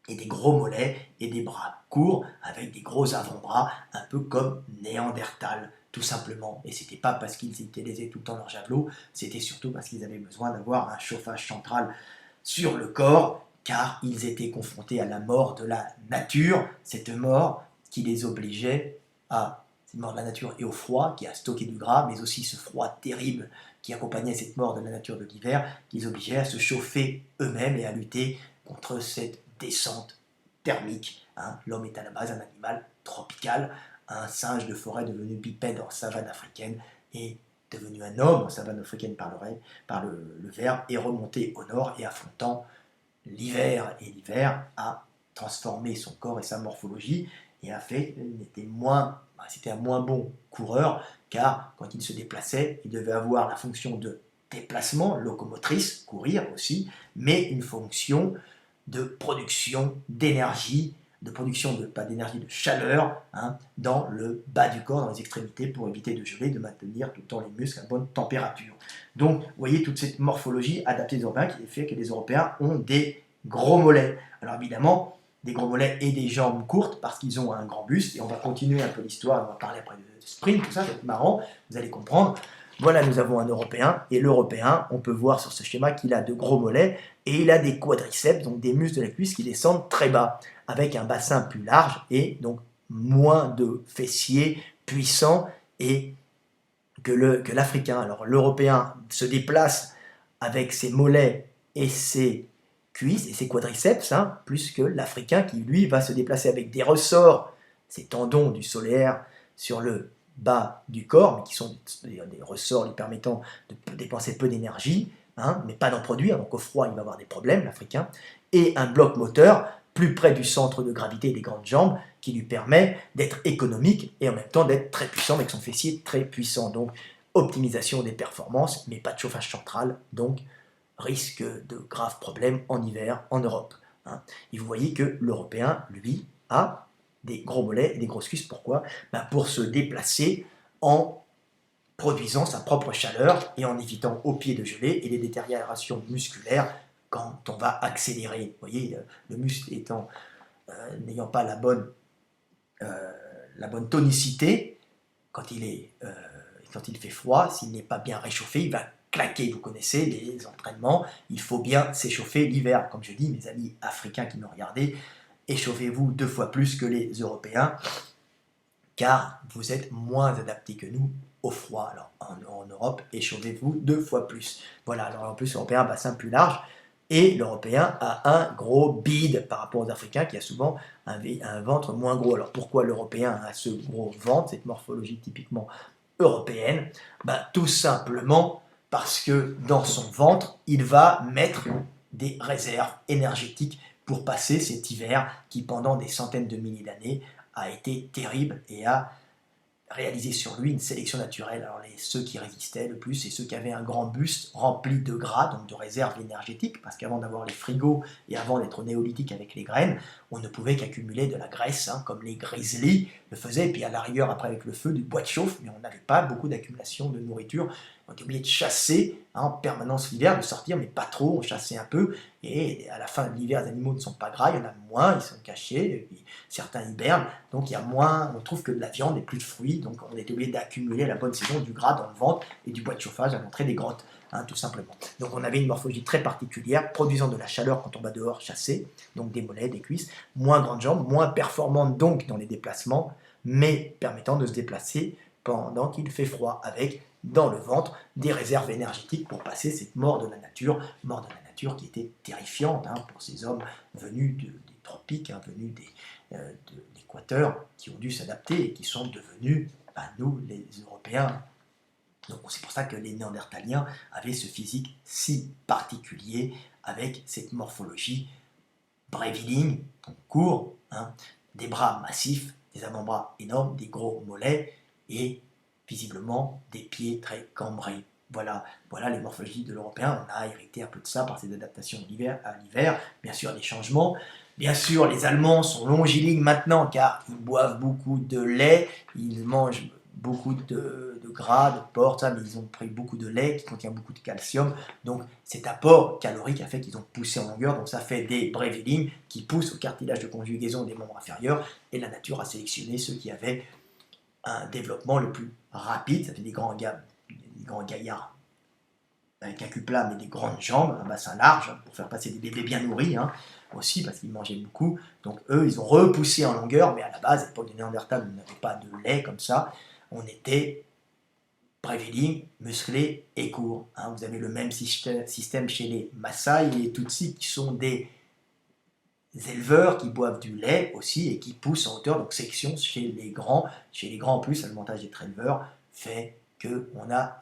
et des gros mollets et des bras courts avec des gros avant-bras, un peu comme Néandertal, tout simplement. Et c'était pas parce qu'ils utilisaient tout le temps leur javelot, c'était surtout parce qu'ils avaient besoin d'avoir un chauffage central sur le corps, car ils étaient confrontés à la mort de la nature, cette mort qui les obligeait à cette mort de la nature et au froid, qui a stocké du gras, mais aussi ce froid terrible qui accompagnait cette mort de la nature de l'hiver, qui les obligeait à se chauffer eux-mêmes et à lutter contre cette descente thermique. Hein. L'homme est à la base un animal tropical, un singe de forêt devenu bipède en savane africaine est devenu un homme en savane africaine par le verbe, est remonté au nord et affrontant l'hiver et l'hiver a transformé son corps et sa morphologie et a fait c'était un moins bon coureur, car quand il se déplaçait, il devait avoir la fonction de déplacement locomotrice, courir aussi, mais une fonction de production d'énergie, pas d'énergie, de chaleur, hein, dans le bas du corps, dans les extrémités, pour éviter de geler, de maintenir tout le temps les muscles à bonne température. Donc, vous voyez toute cette morphologie adaptée des Européens qui fait que les Européens ont des gros mollets. Alors évidemment, des gros mollets et des jambes courtes parce qu'ils ont un grand buste, et on va continuer un peu l'histoire, on va parler après de sprint, tout ça, ça va être marrant, vous allez comprendre. Voilà, nous avons un Européen, et l'Européen, on peut voir sur ce schéma qu'il a de gros mollets, et il a des quadriceps, donc des muscles de la cuisse qui descendent très bas, avec un bassin plus large, et donc moins de fessiers puissants et que l'Africain, alors l'Européen se déplace avec ses mollets et ses cuisses et ses quadriceps, hein, plus que l'Africain qui, lui, va se déplacer avec des ressorts, ces tendons du solaire sur le bas du corps, mais qui sont des ressorts lui permettant de dépenser peu d'énergie, hein, mais pas d'en produire, donc au froid, il va avoir des problèmes, l'Africain, et un bloc moteur plus près du centre de gravité des grandes jambes, qui lui permet d'être économique et en même temps d'être très puissant avec son fessier très puissant. Donc, optimisation des performances, mais pas de chauffage central, donc risque de graves problèmes en hiver en Europe. Hein. Et vous voyez que l'Européen, lui, a des gros mollets et des grosses cuisses. Pourquoi? Pour se déplacer en produisant sa propre chaleur et en évitant aux pieds de geler et les détériorations musculaires quand on va accélérer. Vous voyez, le muscle n'ayant pas la bonne tonicité, quand il fait froid, s'il n'est pas bien réchauffé, il va claquer. Vous connaissez les entraînements, il faut bien s'échauffer l'hiver. Comme je dis, mes amis africains qui me regardez, échauffez-vous 2 fois plus que les Européens, car vous êtes moins adaptés que nous au froid. Alors en Europe, échauffez-vous 2 fois plus. Voilà, alors en plus, l'Européen a un bassin plus large, et l'Européen a un gros bide par rapport aux Africains qui a souvent un ventre moins gros. Alors pourquoi l'Européen a ce gros ventre, cette morphologie typiquement européenne? Tout simplement parce que dans son ventre, il va mettre des réserves énergétiques pour passer cet hiver qui, pendant des centaines de milliers d'années, a été terrible et a réalisé sur lui une sélection naturelle. Alors ceux qui résistaient le plus, c'est ceux qui avaient un grand buste rempli de gras, donc de réserves énergétiques, parce qu'avant d'avoir les frigos et avant d'être néolithique avec les graines, on ne pouvait qu'accumuler de la graisse, hein, comme les grizzlies le faisaient, et puis à la rigueur, après avec le feu, du bois de chauffe, mais on n'avait pas beaucoup d'accumulation de nourriture. On était obligé de chasser, hein, en permanence l'hiver, de sortir, mais pas trop, on chassait un peu, et à la fin de l'hiver, les animaux ne sont pas gras, il y en a moins, ils sont cachés, et puis certains hibernent, donc il y a moins, on trouve que de la viande et plus de fruits, donc on est obligé d'accumuler à la bonne saison du gras dans le ventre et du bois de chauffage à l'entrée des grottes, hein, tout simplement. Donc on avait une morphologie très particulière, produisant de la chaleur quand on va dehors chasser, donc des mollets, des cuisses, moins grandes jambes, moins performantes donc dans les déplacements, mais permettant de se déplacer pendant qu'il fait froid, avec dans le ventre des réserves énergétiques pour passer cette mort de la nature qui était terrifiante, hein, pour ces hommes venus des tropiques, hein, venus de l'Équateur, qui ont dû s'adapter et qui sont devenus, nous, les Européens. Donc c'est pour ça que les Néandertaliens avaient ce physique si particulier, avec cette morphologie bréviligne, donc court, hein, des bras massifs, des avant-bras énormes, des gros mollets et visiblement des pieds très cambrés. Voilà les morphologies de l'Européen. On a hérité un peu de ça par ces adaptations à l'hiver, bien sûr des changements. Bien sûr, les Allemands sont longilignes maintenant car ils boivent beaucoup de lait, ils mangent beaucoup de gras, de porc, mais ils ont pris beaucoup de lait qui contient beaucoup de calcium. Donc cet apport calorique a fait qu'ils ont poussé en longueur. Donc ça fait des brévilignes qui poussent au cartilage de conjugaison des membres inférieurs. Et la nature a sélectionné ceux qui avaient un développement le plus rapide. Ça fait des grands gaillards avec un cul plat mais des grandes jambes, un bassin large pour faire passer des bébés bien nourris, hein, aussi parce qu'ils mangeaient beaucoup. Donc eux, ils ont repoussé en longueur, mais à la base, à l'époque du Néandertal, on n'avait pas de lait comme ça. On était bréviligne, musclé et court. Hein. Vous avez le même système chez les Maasai et les Tutsis qui sont des éleveurs qui boivent du lait aussi et qui poussent en hauteur, donc section chez les grands. Chez les grands en plus, l'avantage d'être éleveur fait qu'on a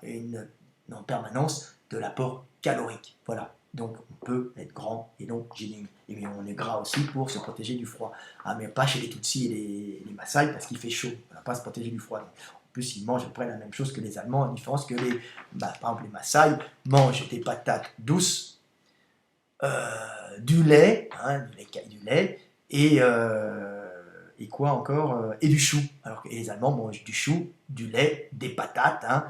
en permanence de l'apport calorique. Voilà, donc on peut être grand et donc génique. Et bien on est gras aussi pour se protéger du froid. Ah, mais pas chez les Tutsis et les Maasai parce qu'il fait chaud, on ne va pas se protéger du froid. Donc, en plus, ils mangent à peu près la même chose que les Allemands, à différence que par exemple les Maasai mangent des patates douces, du lait, hein, du lait et quoi encore, et du chou. Alors que les Allemands mangent du chou, du lait, des patates, hein,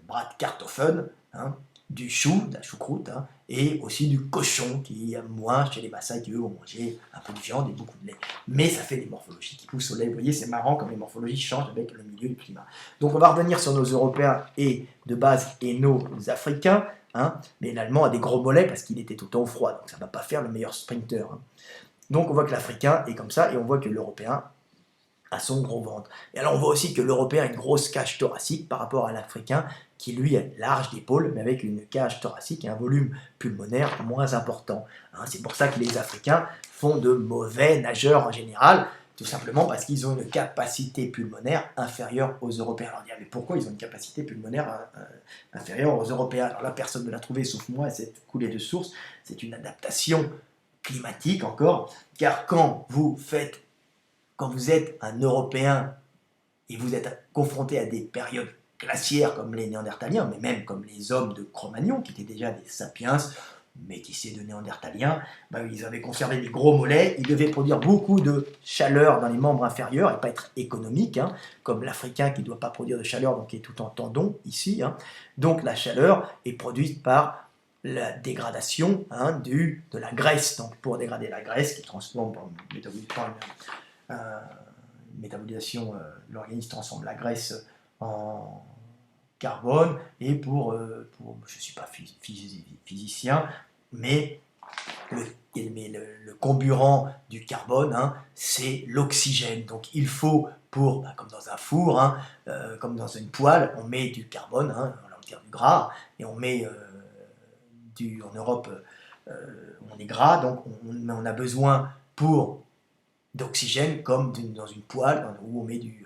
Bratkartoffeln, hein, du chou, de la choucroute, hein, et aussi du cochon, qui est moins chez les Maasai qui eux vont manger un peu de viande et beaucoup de lait. Mais ça fait des morphologies qui poussent au lait. Vous voyez, c'est marrant comme les morphologies changent avec le milieu du climat. Donc on va revenir sur nos Européens et de base et nos Africains. Hein, mais l'Allemand a des gros mollets parce qu'il était tout le temps au froid, donc ça ne va pas faire le meilleur sprinter. Hein. Donc on voit que l'Africain est comme ça, et on voit que l'Européen à son gros ventre. Et alors on voit aussi que l'Européen a une grosse cage thoracique par rapport à l'Africain qui lui est large d'épaule mais avec une cage thoracique et un volume pulmonaire moins important. Hein, c'est pour ça que les Africains font de mauvais nageurs en général, tout simplement parce qu'ils ont une capacité pulmonaire inférieure aux Européens. Alors on dit, mais pourquoi ils ont une capacité pulmonaire inférieure aux Européens? Alors là, personne ne l'a trouvé sauf moi, cette coulée de source, c'est une adaptation climatique encore, car quand vous êtes un Européen et vous êtes confronté à des périodes glaciaires comme les Néandertaliens, mais même comme les hommes de Cro-Magnon, qui étaient déjà des sapiens, métissés de Néandertaliens, ben, ils avaient conservé des gros mollets, ils devaient produire beaucoup de chaleur dans les membres inférieurs et pas être économiques, hein, comme l'Africain qui ne doit pas produire de chaleur, donc qui est tout en tendon ici. Hein. Donc la chaleur est produite par la dégradation de la graisse. Donc pour dégrader la graisse, qui transforme en métabolisation, l'organisme transforme la graisse en carbone, et je ne suis pas physicien, mais le comburant du carbone, c'est l'oxygène. Donc il faut, comme dans un four, comme dans une poêle, on met du carbone, on va dire du gras, et on met en Europe, on est gras, donc on a besoin d'oxygène, comme dans une poêle où on met du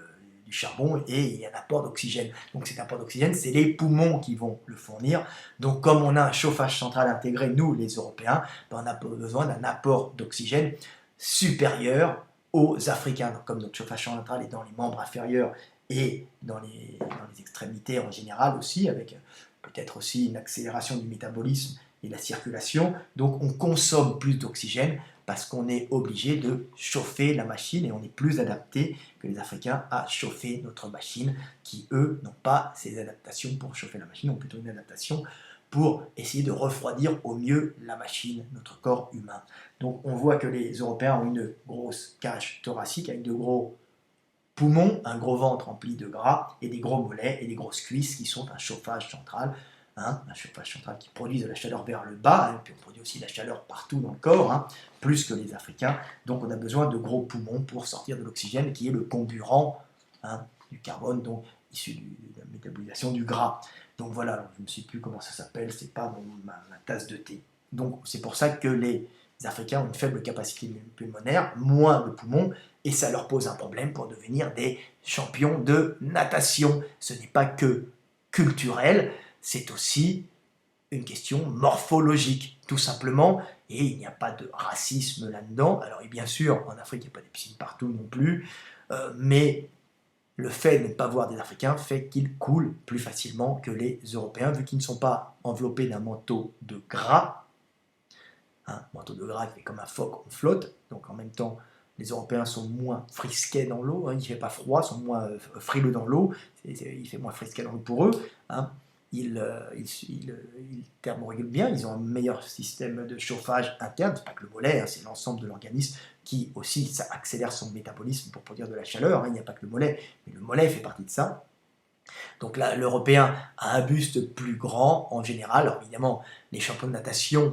charbon et il y a un apport d'oxygène. Donc cet apport d'oxygène, c'est les poumons qui vont le fournir. Donc comme on a un chauffage central intégré, nous les Européens, on a besoin d'un apport d'oxygène supérieur aux Africains. Donc, comme notre chauffage central est dans les membres inférieurs et dans les extrémités en général aussi, avec peut-être aussi une accélération du métabolisme et de la circulation, donc on consomme plus d'oxygène parce qu'on est obligé de chauffer la machine et on est plus adapté que les Africains à chauffer notre machine, qui eux n'ont pas ces adaptations pour chauffer la machine, ont plutôt une adaptation pour essayer de refroidir au mieux la machine, notre corps humain. Donc on voit que les Européens ont une grosse cage thoracique avec de gros poumons, un gros ventre rempli de gras et des gros mollets et des grosses cuisses qui sont un chauffage central. Un chauffage central qui produit de la chaleur vers le bas, et puis on produit aussi de la chaleur partout dans le corps, plus que les Africains. Donc on a besoin de gros poumons pour sortir de l'oxygène, qui est le comburant du carbone, donc issu de la métabolisation du gras. Donc voilà, je ne sais plus comment ça s'appelle, c'est pas ma tasse de thé. Donc c'est pour ça que les Africains ont une faible capacité pulmonaire, moins de poumons, et ça leur pose un problème pour devenir des champions de natation. Ce n'est pas que culturel, c'est aussi une question morphologique, tout simplement, et il n'y a pas de racisme là-dedans. Alors, et bien sûr, en Afrique, il n'y a pas des piscines partout non plus, mais le fait de ne pas voir des Africains fait qu'ils coulent plus facilement que les Européens, vu qu'ils ne sont pas enveloppés d'un manteau de gras, manteau de gras qui fait comme un phoque, on flotte, donc en même temps, les Européens sont moins frisquets dans l'eau, il ne fait pas froid, sont moins frileux dans l'eau, il fait moins frisquet dans l'eau pour eux, ils thermorégulent bien, ils ont un meilleur système de chauffage interne, c'est pas que le mollet, c'est l'ensemble de l'organisme qui aussi ça accélère son métabolisme pour produire de la chaleur, il n'y a pas que le mollet, mais le mollet fait partie de ça. Donc là, l'Européen a un buste plus grand en général, alors évidemment, les champions de natation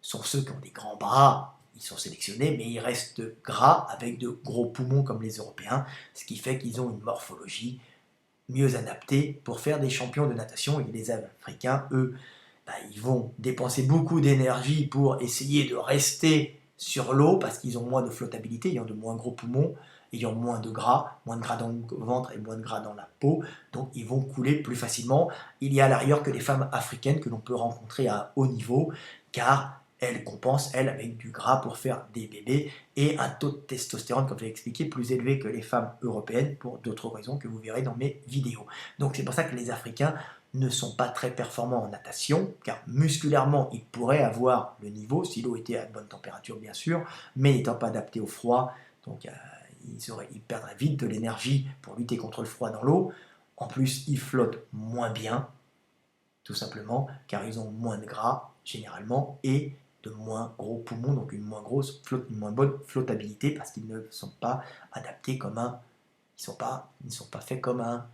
sont ceux qui ont des grands bras, ils sont sélectionnés, mais ils restent gras avec de gros poumons comme les Européens, ce qui fait qu'ils ont une morphologie mieux adaptés pour faire des champions de natation. Et les Africains, eux, ils vont dépenser beaucoup d'énergie pour essayer de rester sur l'eau parce qu'ils ont moins de flottabilité, ayant de moins gros poumons, ayant moins de gras dans le ventre et moins de gras dans la peau, donc ils vont couler plus facilement. Il y a à l'arrière que les femmes africaines que l'on peut rencontrer à haut niveau, car elles compensent, elles, avec du gras pour faire des bébés et un taux de testostérone, comme je l'ai expliqué, plus élevé que les femmes européennes pour d'autres raisons que vous verrez dans mes vidéos. Donc c'est pour ça que les Africains ne sont pas très performants en natation, car musculairement, ils pourraient avoir le niveau, si l'eau était à bonne température bien sûr, mais n'étant pas adaptés au froid, donc ils perdraient vite de l'énergie pour lutter contre le froid dans l'eau. En plus, ils flottent moins bien, tout simplement, car ils ont moins de gras, généralement, et de moins gros poumons, donc une moins bonne flottabilité, parce qu'ils ne sont pas adaptés comme ils ne sont pas faits comme un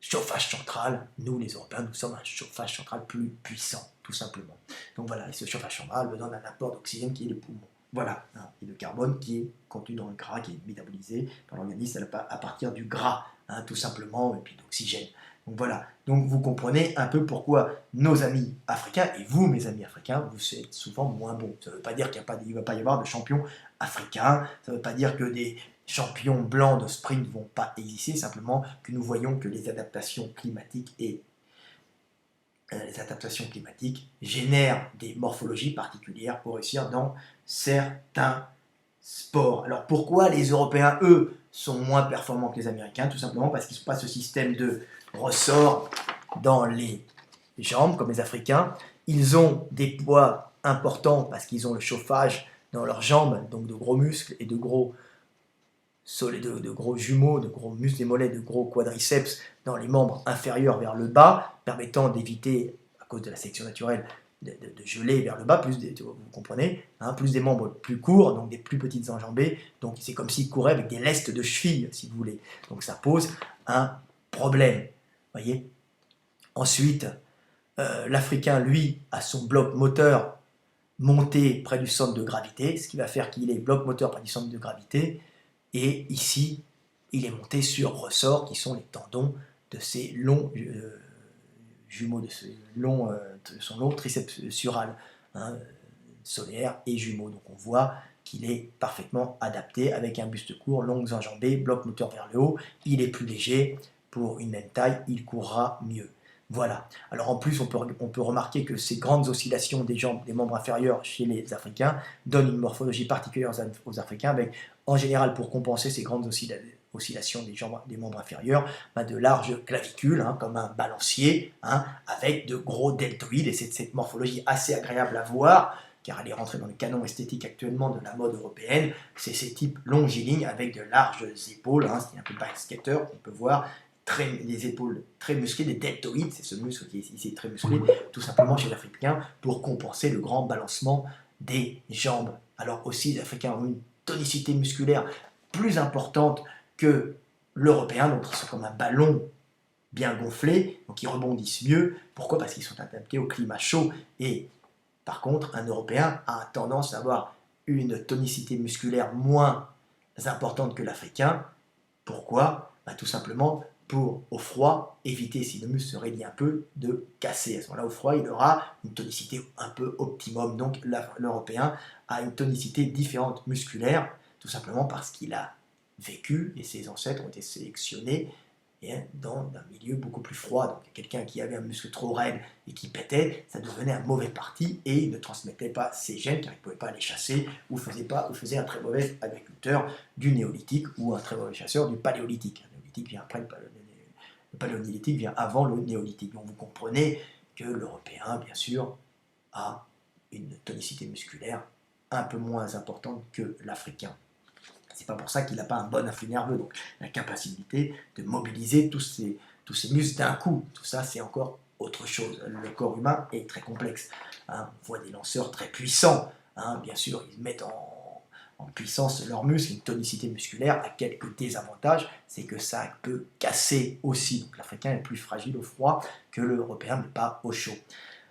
chauffage central. Nous, les Européens, nous sommes un chauffage central plus puissant, tout simplement. Donc voilà, et ce chauffage central a besoin d'un apport d'oxygène qui est les poumons. Voilà, hein, et le carbone qui est contenu dans le gras, qui est métabolisé par l'organisme à partir du gras, hein, tout simplement, et puis d'oxygène. Donc voilà, donc vous comprenez un peu pourquoi nos amis africains, et vous mes amis africains, vous êtes souvent moins bons. Ça ne veut pas dire qu'il ne va pas y avoir de champions africains, ça ne veut pas dire que des champions blancs de sprint ne vont pas exister, simplement que nous voyons que les adaptations climatiques génèrent des morphologies particulières pour réussir dans certains sports. Alors pourquoi les Européens, eux, sont moins performants que les Américains? Tout simplement parce qu'ils n'ont pas ce système de ressort dans les jambes comme les Africains. Ils ont des poids importants parce qu'ils ont le chauffage dans leurs jambes, donc de gros muscles et de gros jumeaux, de gros muscles des mollets, de gros quadriceps dans les membres inférieurs vers le bas, permettant d'éviter, à cause de la sélection naturelle, de geler vers le bas, vous comprenez, hein, plus des membres plus courts, donc des plus petites enjambées, donc c'est comme s'ils couraient avec des lestes de cheville, si vous voulez. Donc ça pose un problème, voyez. Ensuite, l'Africain, lui, a son bloc moteur monté près du centre de gravité, ce qui va faire qu'il est bloc moteur près du centre de gravité, et ici, il est monté sur ressort, qui sont les tendons de ces longs jumeaux, de son long triceps sural, hein, solaire et jumeaux. Donc on voit qu'il est parfaitement adapté avec un buste court, longues enjambées, bloc moteur vers le haut. Il est plus léger, pour une même taille, il courra mieux. Voilà. Alors en plus, on peut remarquer que ces grandes oscillations des jambes, des membres inférieurs chez les Africains donnent une morphologie particulière aux Africains, avec en général pour compenser ces grandes oscillations des membres inférieurs, de larges clavicules, hein, comme un balancier, hein, avec de gros deltoïdes, et c'est cette morphologie assez agréable à voir, car elle est rentrée dans le canon esthétique actuellement de la mode européenne. C'est ces types longilignes avec de larges épaules, hein, c'est un peu basketteur, on peut voir, des épaules très musclées, des deltoïdes, c'est ce muscle qui est ici très musclé, tout simplement chez l'Africain, pour compenser le grand balancement des jambes. Alors aussi, les Africains ont une tonicité musculaire plus importante que l'Européen, donc ils sont comme un ballon bien gonflé, donc ils rebondissent mieux. Pourquoi? Parce qu'ils sont adaptés au climat chaud. Et par contre, un Européen a tendance à avoir une tonicité musculaire moins importante que l'Africain. Pourquoi? Tout simplement pour, au froid, éviter, si le muscle se raidit un peu, de casser. À ce moment-là, au froid, il aura une tonicité un peu optimum. Donc l'Européen a une tonicité différente musculaire, tout simplement parce qu'il a vécu, et ses ancêtres ont été sélectionnés dans un milieu beaucoup plus froid. Donc quelqu'un qui avait un muscle trop raide et qui pétait, ça devenait un mauvais parti, et il ne transmettait pas ses gènes car il ne pouvait pas les chasser, ou faisait un très mauvais agriculteur du néolithique ou un très mauvais chasseur du paléolithique. Le néolithique vient après, le paléolithique vient avant le néolithique. Donc vous comprenez que l'Européen, bien sûr, a une tonicité musculaire un peu moins importante que l'Africain. C'est pas pour ça qu'il n'a pas un bon influx nerveux, donc la capacité de mobiliser tous ces muscles d'un coup. Tout ça, c'est encore autre chose. Le corps humain est très complexe, hein. On voit des lanceurs très puissants, hein. Bien sûr, ils mettent en puissance leurs muscles, une tonicité musculaire a quelques désavantages, c'est que ça peut casser aussi. Donc l'Africain est plus fragile au froid que l'Européen, mais pas au chaud.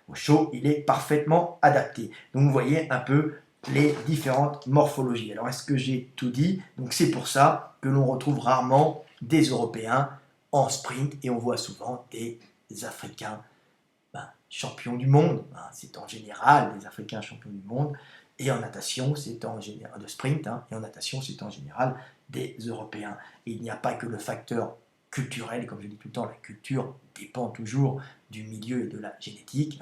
Au chaud, il est parfaitement adapté. Donc vous voyez un peu les différentes morphologies. Alors est-ce que j'ai tout dit? Donc c'est pour ça que l'on retrouve rarement des Européens en sprint, et on voit souvent des Africains champions du monde. C'est en général des Africains champions du monde, et en natation c'est en général de sprint, et en natation c'est en général des Européens. Et il n'y a pas que le facteur culturel, comme je dis tout le temps, la culture dépend toujours du milieu et de la génétique,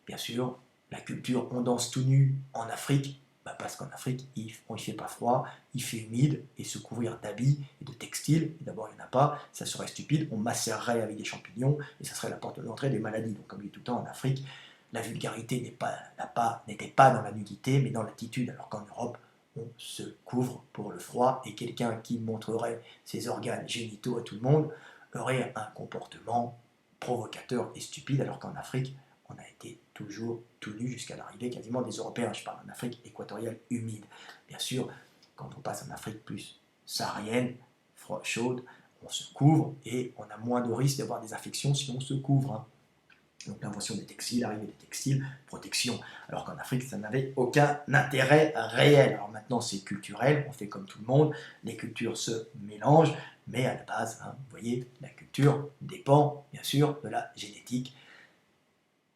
Bien sûr, la culture, on danse tout nu en Afrique, parce qu'en Afrique, il ne fait pas froid, il fait humide, et se couvrir d'habits et de textiles, d'abord il n'y en a pas, ça serait stupide, on macérerait avec des champignons, et ça serait la porte d'entrée des maladies. Donc comme je dis tout le temps, en Afrique, la vulgarité n'était pas dans la nudité, mais dans l'attitude, alors qu'en Europe, on se couvre pour le froid, et quelqu'un qui montrerait ses organes génitaux à tout le monde aurait un comportement provocateur et stupide, alors qu'en Afrique, on a été toujours tout nu jusqu'à l'arrivée quasiment des Européens. Je parle en Afrique équatoriale humide. Bien sûr, quand on passe en Afrique plus saharienne, chaude, on se couvre, et on a moins de risques d'avoir des infections si on se couvre. Donc l'invention des textiles, l'arrivée des textiles, protection, alors qu'en Afrique, ça n'avait aucun intérêt réel. Alors maintenant, c'est culturel, on fait comme tout le monde, les cultures se mélangent, mais à la base, hein, vous voyez, la culture dépend bien sûr de la génétique.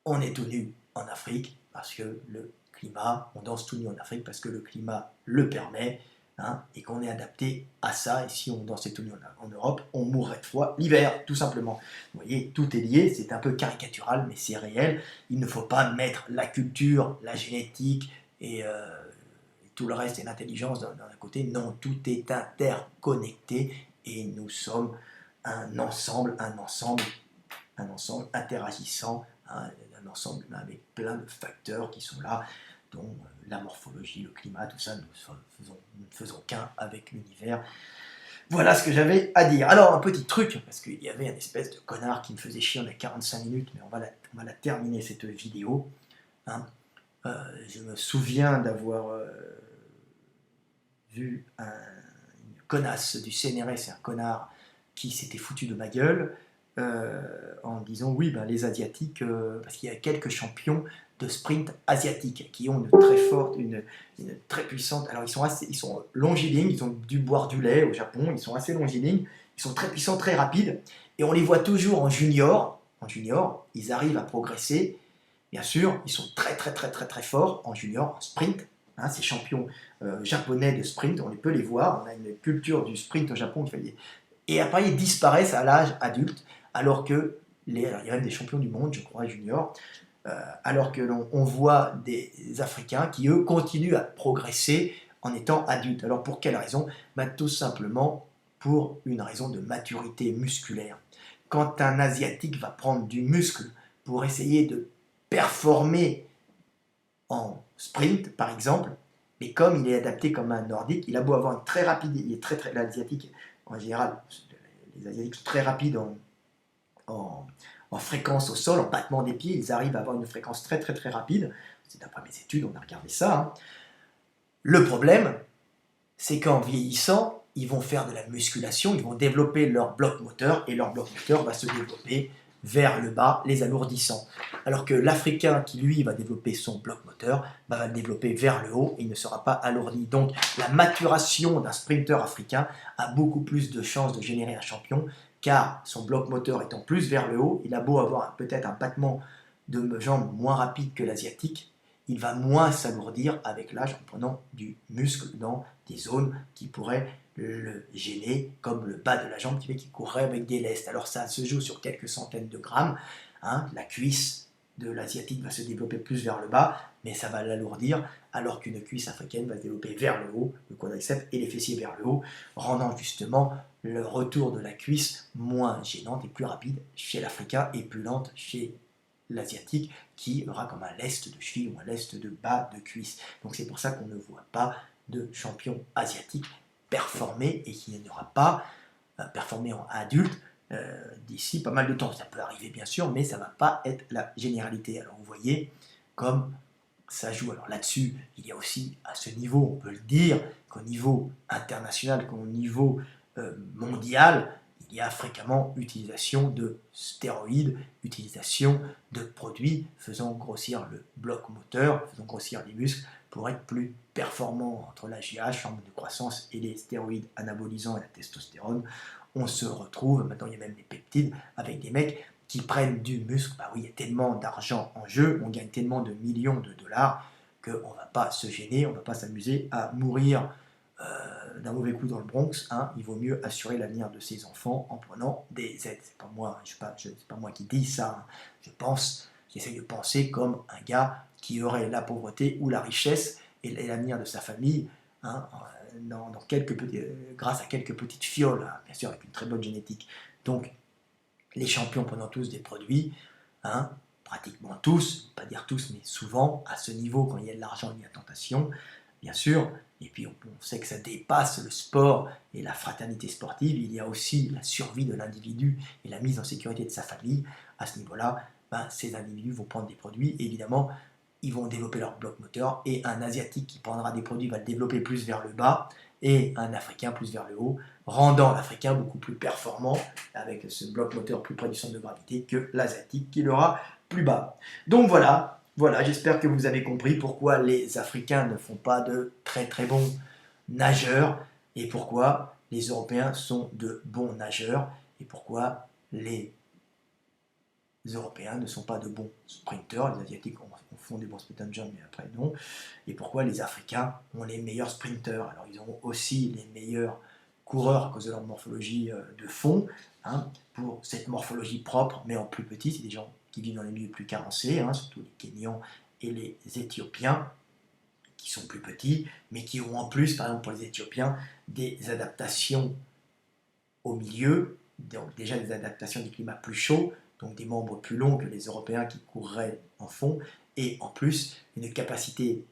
On est tout nu en Afrique parce que le climat, on danse tout nu en Afrique parce que le climat le permet, hein, et qu'on est adapté à ça. Et si on dansait tout nu en Europe, on mourrait de froid l'hiver, tout simplement. Vous voyez, tout est lié, c'est un peu caricatural, mais c'est réel. Il ne faut pas mettre la culture, la génétique et tout le reste et l'intelligence d'un côté. Non, tout est interconnecté et nous sommes un ensemble interagissant, hein, un ensemble avec plein de facteurs qui sont là, dont la morphologie, le climat, tout ça, nous ne faisons qu'un avec l'univers. Voilà ce que j'avais à dire. Alors, un petit truc, parce qu'il y avait un espèce de connard qui me faisait chier, on a 45 minutes, mais on va la terminer cette vidéo. Hein. Je me souviens d'avoir vu une connasse du CNRS, un connard qui s'était foutu de ma gueule, en disant oui, ben, les Asiatiques, parce qu'il y a quelques champions de sprint asiatiques qui ont une très forte, une très puissante. Alors ils sont longilignes, ils ont dû boire du lait au Japon, ils sont assez longilignes, ils sont très puissants, très rapides, et on les voit toujours en junior. En junior, ils arrivent à progresser. Bien sûr, ils sont très forts en junior, en sprint. Hein, ces champions japonais de sprint, on peut les voir. On a une culture du sprint au Japon. Et après, ils disparaissent à l'âge adulte, alors que il y a même des champions du monde, je crois, junior, alors que l'on voit des Africains qui, eux, continuent à progresser en étant adultes. Alors pour quelle raison? Tout simplement pour une raison de maturité musculaire. Quand un Asiatique va prendre du muscle pour essayer de performer en sprint, par exemple, mais comme il est adapté comme un nordique, il a beau avoir une très rapide, il est l'asiatique en général, les asiatiques sont très rapides en fréquence au sol, en battement des pieds, ils arrivent à avoir une fréquence très rapide. C'est d'après mes études, on a regardé ça. Hein. Le problème, c'est qu'en vieillissant, ils vont faire de la musculation, ils vont développer leur bloc moteur, et leur bloc moteur va se développer vers le bas, les alourdissant. Alors que l'Africain qui, lui, va développer son bloc moteur, va le développer vers le haut et il ne sera pas alourdi. Donc, la maturation d'un sprinter africain a beaucoup plus de chances de générer un champion, car son bloc moteur étant plus vers le haut, il a beau avoir peut-être un battement de jambes moins rapide que l'asiatique, il va moins s'alourdir avec l'âge en prenant du muscle dans des zones qui pourraient le gêner, comme le bas de la jambe qui fait qu'il courrait avec des lestes. Alors ça se joue sur quelques centaines de grammes. Hein. La cuisse de l'asiatique va se développer plus vers le bas, mais ça va l'alourdir, alors qu'une cuisse africaine va se développer vers le haut, le quadriceps et les fessiers vers le haut, rendant justement le retour de la cuisse moins gênante et plus rapide chez l'Africain et plus lente chez l'asiatique, qui aura comme un lest de cheville ou un lest de bas de cuisse. Donc c'est pour ça qu'on ne voit pas de champion asiatique performer et qu'il n'y aura pas performer en adulte d'ici pas mal de temps. Ça peut arriver bien sûr, mais ça ne va pas être la généralité. Alors vous voyez comme ça joue. Alors là-dessus, il y a aussi à ce niveau, on peut le dire, qu'au niveau international, qu'au niveau mondial, il y a fréquemment utilisation de stéroïdes, utilisation de produits faisant grossir le bloc moteur, faisant grossir les muscles pour être plus performant. Entre l'AGH, hormone de croissance, et les stéroïdes anabolisants et la testostérone, on se retrouve, maintenant il y a même des peptides, avec des mecs qui prennent du muscle. Bah oui, il y a tellement d'argent en jeu, on gagne tellement de millions de dollars qu'on ne va pas se gêner, on ne va pas s'amuser à mourir d'un mauvais coup dans le Bronx. Hein. Il vaut mieux assurer l'avenir de ses enfants en prenant des aides. C'est pas moi, c'est pas moi qui dis ça. Hein. J'essaie de penser comme un gars qui aurait la pauvreté ou la richesse et l'avenir de sa famille, hein, grâce à quelques petites fioles, hein, bien sûr avec une très bonne génétique. Donc les champions prenant tous des produits, hein, pratiquement tous, pas dire tous, mais souvent, à ce niveau, quand il y a de l'argent, il y a tentation, bien sûr, et puis on sait que ça dépasse le sport et la fraternité sportive, il y a aussi la survie de l'individu et la mise en sécurité de sa famille. À ce niveau-là, ces individus vont prendre des produits, et évidemment, ils vont développer leur bloc moteur, et un Asiatique qui prendra des produits va le développer plus vers le bas, et un Africain plus vers le haut, rendant l'Africain beaucoup plus performant, avec ce bloc moteur plus près du centre de gravité, que l'Asiatique qui l'aura plus bas. Donc voilà, j'espère que vous avez compris pourquoi les Africains ne font pas de très très bons nageurs et pourquoi les Européens sont de bons nageurs et pourquoi les Européens ne sont pas de bons sprinteurs. Les Asiatiques font des bons sprint and jump, mais après non. Et pourquoi les Africains ont les meilleurs sprinteurs. Alors ils ont aussi les meilleurs coureurs à cause de leur morphologie de fond, hein, pour cette morphologie propre, mais en plus petit. C'est des gens qui vivent dans les milieux plus carencés, hein, surtout les Kenyans et les Éthiopiens, qui sont plus petits, mais qui ont en plus, par exemple pour les Éthiopiens, des adaptations au milieu, donc déjà des adaptations des climats plus chauds, donc des membres plus longs que les Européens qui courraient en fond, et en plus une capacité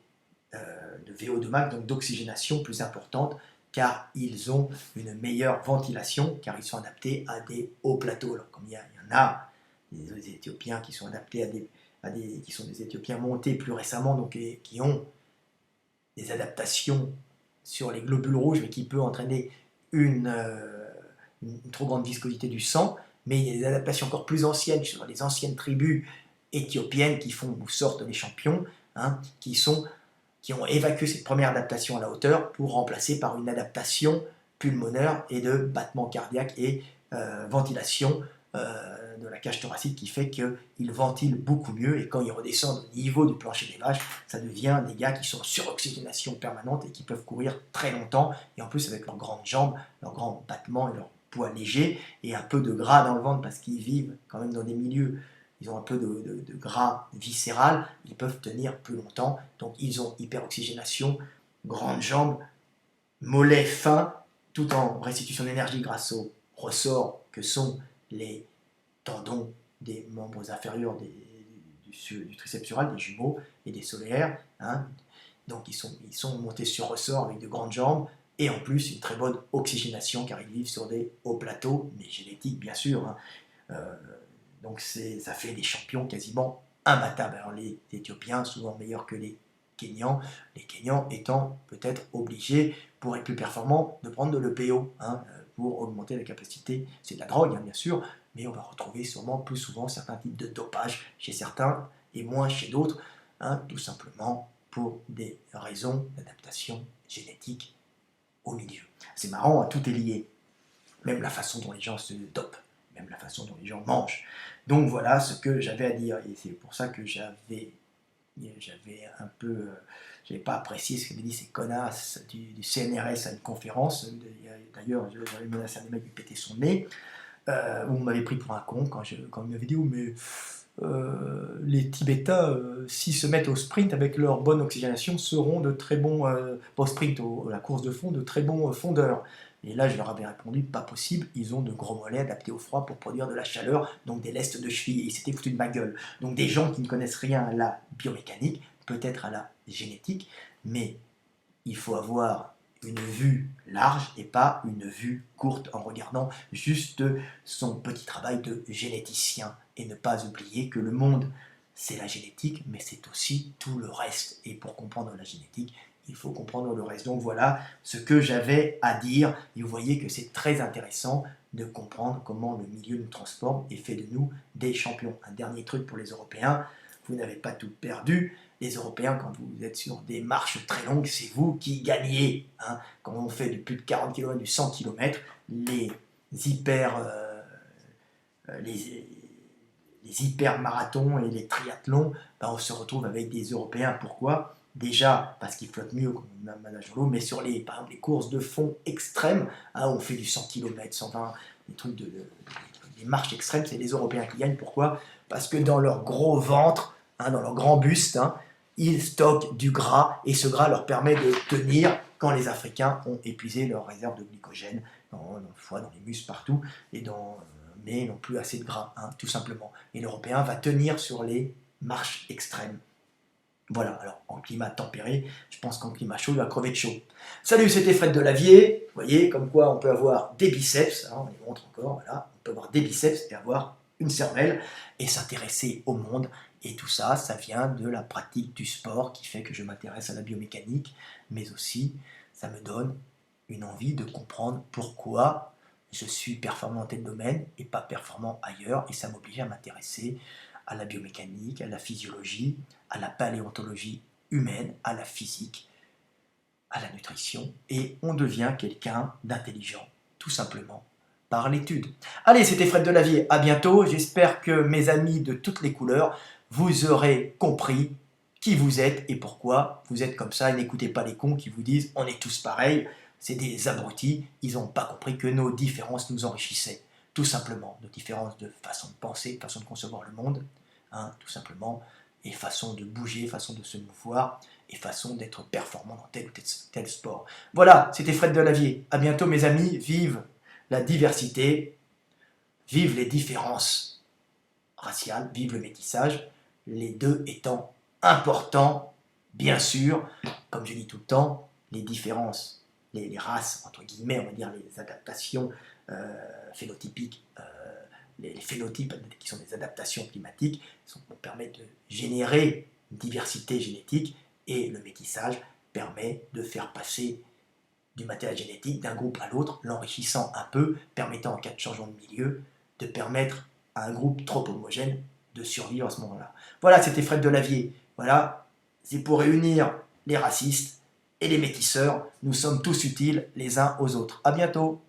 de VO2 max, donc d'oxygénation plus importante, car ils ont une meilleure ventilation, car ils sont adaptés à des hauts plateaux. Alors, comme il y en a des Éthiopiens qui sont adaptés qui sont des Éthiopiens montés plus récemment, donc qui ont des adaptations sur les globules rouges, mais qui peut entraîner une trop grande viscosité du sang, mais il y a des adaptations encore plus anciennes sur les anciennes tribus éthiopiennes qui font ou sortent les champions, hein, qui ont évacué cette première adaptation à la hauteur pour remplacer par une adaptation pulmonaire et de battement cardiaque et ventilation de la cage thoracique qui fait qu'ils ventilent beaucoup mieux et quand ils redescendent au niveau du plancher des vaches, ça devient des gars qui sont sur oxygénation permanente et qui peuvent courir très longtemps et en plus avec leurs grandes jambes, leurs grands battements et leur poids léger et un peu de gras dans le ventre parce qu'ils vivent quand même dans des milieux, ils ont un peu de gras viscéral, ils peuvent tenir plus longtemps, donc ils ont hyperoxygénation, grandes jambes, mollets fins, tout en restitution d'énergie grâce aux ressorts que sont les tendons des membres inférieurs du triceps sural, des jumeaux et des solaires, hein. Donc ils sont montés sur ressort avec de grandes jambes, et en plus une très bonne oxygénation car ils vivent sur des hauts plateaux, mais génétiques bien sûr, hein. Donc ça fait des champions quasiment imbattables. Alors les Éthiopiens souvent meilleurs que les Kenyans étant peut-être obligés, pour être plus performants, de prendre de l'EPO, hein, pour augmenter la capacité. C'est de la drogue, hein, bien sûr, mais on va retrouver sûrement plus souvent certains types de dopage chez certains et moins chez d'autres, hein, tout simplement pour des raisons d'adaptation génétique au milieu. C'est marrant, hein, tout est lié, même la façon dont les gens se dopent, même la façon dont les gens mangent. Donc voilà ce que j'avais à dire, et c'est pour ça que j'avais un peu, j'avais pas apprécié ce qu'avaient dit ces connasses du CNRS à une conférence. D'ailleurs, j'avais menacé un des mecs de péter son nez, où on m'avait pris pour un con quand il m'avait dit oh, mais les Tibétains, s'ils se mettent au sprint avec leur bonne oxygénation, seront de très bons, pas au sprint, la course de fond, de très bons fondeurs. Et là, je leur avais répondu, pas possible, ils ont de gros mollets adaptés au froid pour produire de la chaleur, donc des lestes de cheville, et ils s'étaient foutus de ma gueule. Donc des gens qui ne connaissent rien à la biomécanique, peut-être à la génétique, mais il faut avoir une vue large et pas une vue courte en regardant juste son petit travail de généticien et ne pas oublier que le monde c'est la génétique mais c'est aussi tout le reste et pour comprendre la génétique il faut comprendre le reste. Donc voilà ce que j'avais à dire et vous voyez que c'est très intéressant de comprendre comment le milieu nous transforme et fait de nous des champions. Un dernier truc pour les Européens, vous n'avez pas tout perdu. Les Européens, quand vous êtes sur des marches très longues, c'est vous qui gagnez, hein. Quand on fait du plus de 40 km, du 100 km, les hyper marathons et les triathlons, ben on se retrouve avec des Européens. Pourquoi? Déjà parce qu'ils flottent mieux quand on nage dans l'eau, mais sur par exemple, les courses de fond extrêmes, hein, on fait du 100 km, 120, des trucs des marches extrêmes, c'est les Européens qui gagnent. Pourquoi? Parce que dans leur gros ventre, hein, dans leur grand buste, hein, ils stockent du gras et ce gras leur permet de tenir quand les Africains ont épuisé leurs réserves de glycogène dans le foie, dans les muscles, partout, mais n'ont plus assez de gras, hein, tout simplement. Et l'Européen va tenir sur les marches extrêmes. Voilà, alors en climat tempéré, je pense qu'en climat chaud, il va crever de chaud. Salut, c'était Fred Delavier. Vous voyez, comme quoi on peut avoir des biceps, hein, on les montre encore, voilà, on peut avoir des biceps et avoir une cervelle et s'intéresser au monde. Et tout ça, ça vient de la pratique du sport qui fait que je m'intéresse à la biomécanique, mais aussi, ça me donne une envie de comprendre pourquoi je suis performant dans tel domaine et pas performant ailleurs, et ça m'oblige à m'intéresser à la biomécanique, à la physiologie, à la paléontologie humaine, à la physique, à la nutrition, et on devient quelqu'un d'intelligent, tout simplement, par l'étude. Allez, c'était Fred Delavier, à bientôt, j'espère que mes amis de toutes les couleurs, vous aurez compris qui vous êtes et pourquoi vous êtes comme ça, et n'écoutez pas les cons qui vous disent on est tous pareils, c'est des abrutis, ils n'ont pas compris que nos différences nous enrichissaient, tout simplement, nos différences de façon de penser, façon de concevoir le monde, hein, tout simplement, et façon de bouger, façon de se mouvoir, et façon d'être performant dans tel ou tel sport. Voilà, c'était Fred Delavier. À bientôt mes amis, vive la diversité, vive les différences raciales, vive le métissage, les deux étant importants, bien sûr, comme je dis tout le temps, les différences, les races, entre guillemets, on va dire les adaptations phénotypiques, les phénotypes qui sont des adaptations climatiques, permettent de générer une diversité génétique, et le métissage permet de faire passer du matériel génétique d'un groupe à l'autre, l'enrichissant un peu, permettant en cas de changement de milieu, de permettre à un groupe trop homogène de survivre à ce moment-là. Voilà, c'était Fred Delavier. Voilà, c'est pour réunir les racistes et les métisseurs. Nous sommes tous utiles les uns aux autres. À bientôt.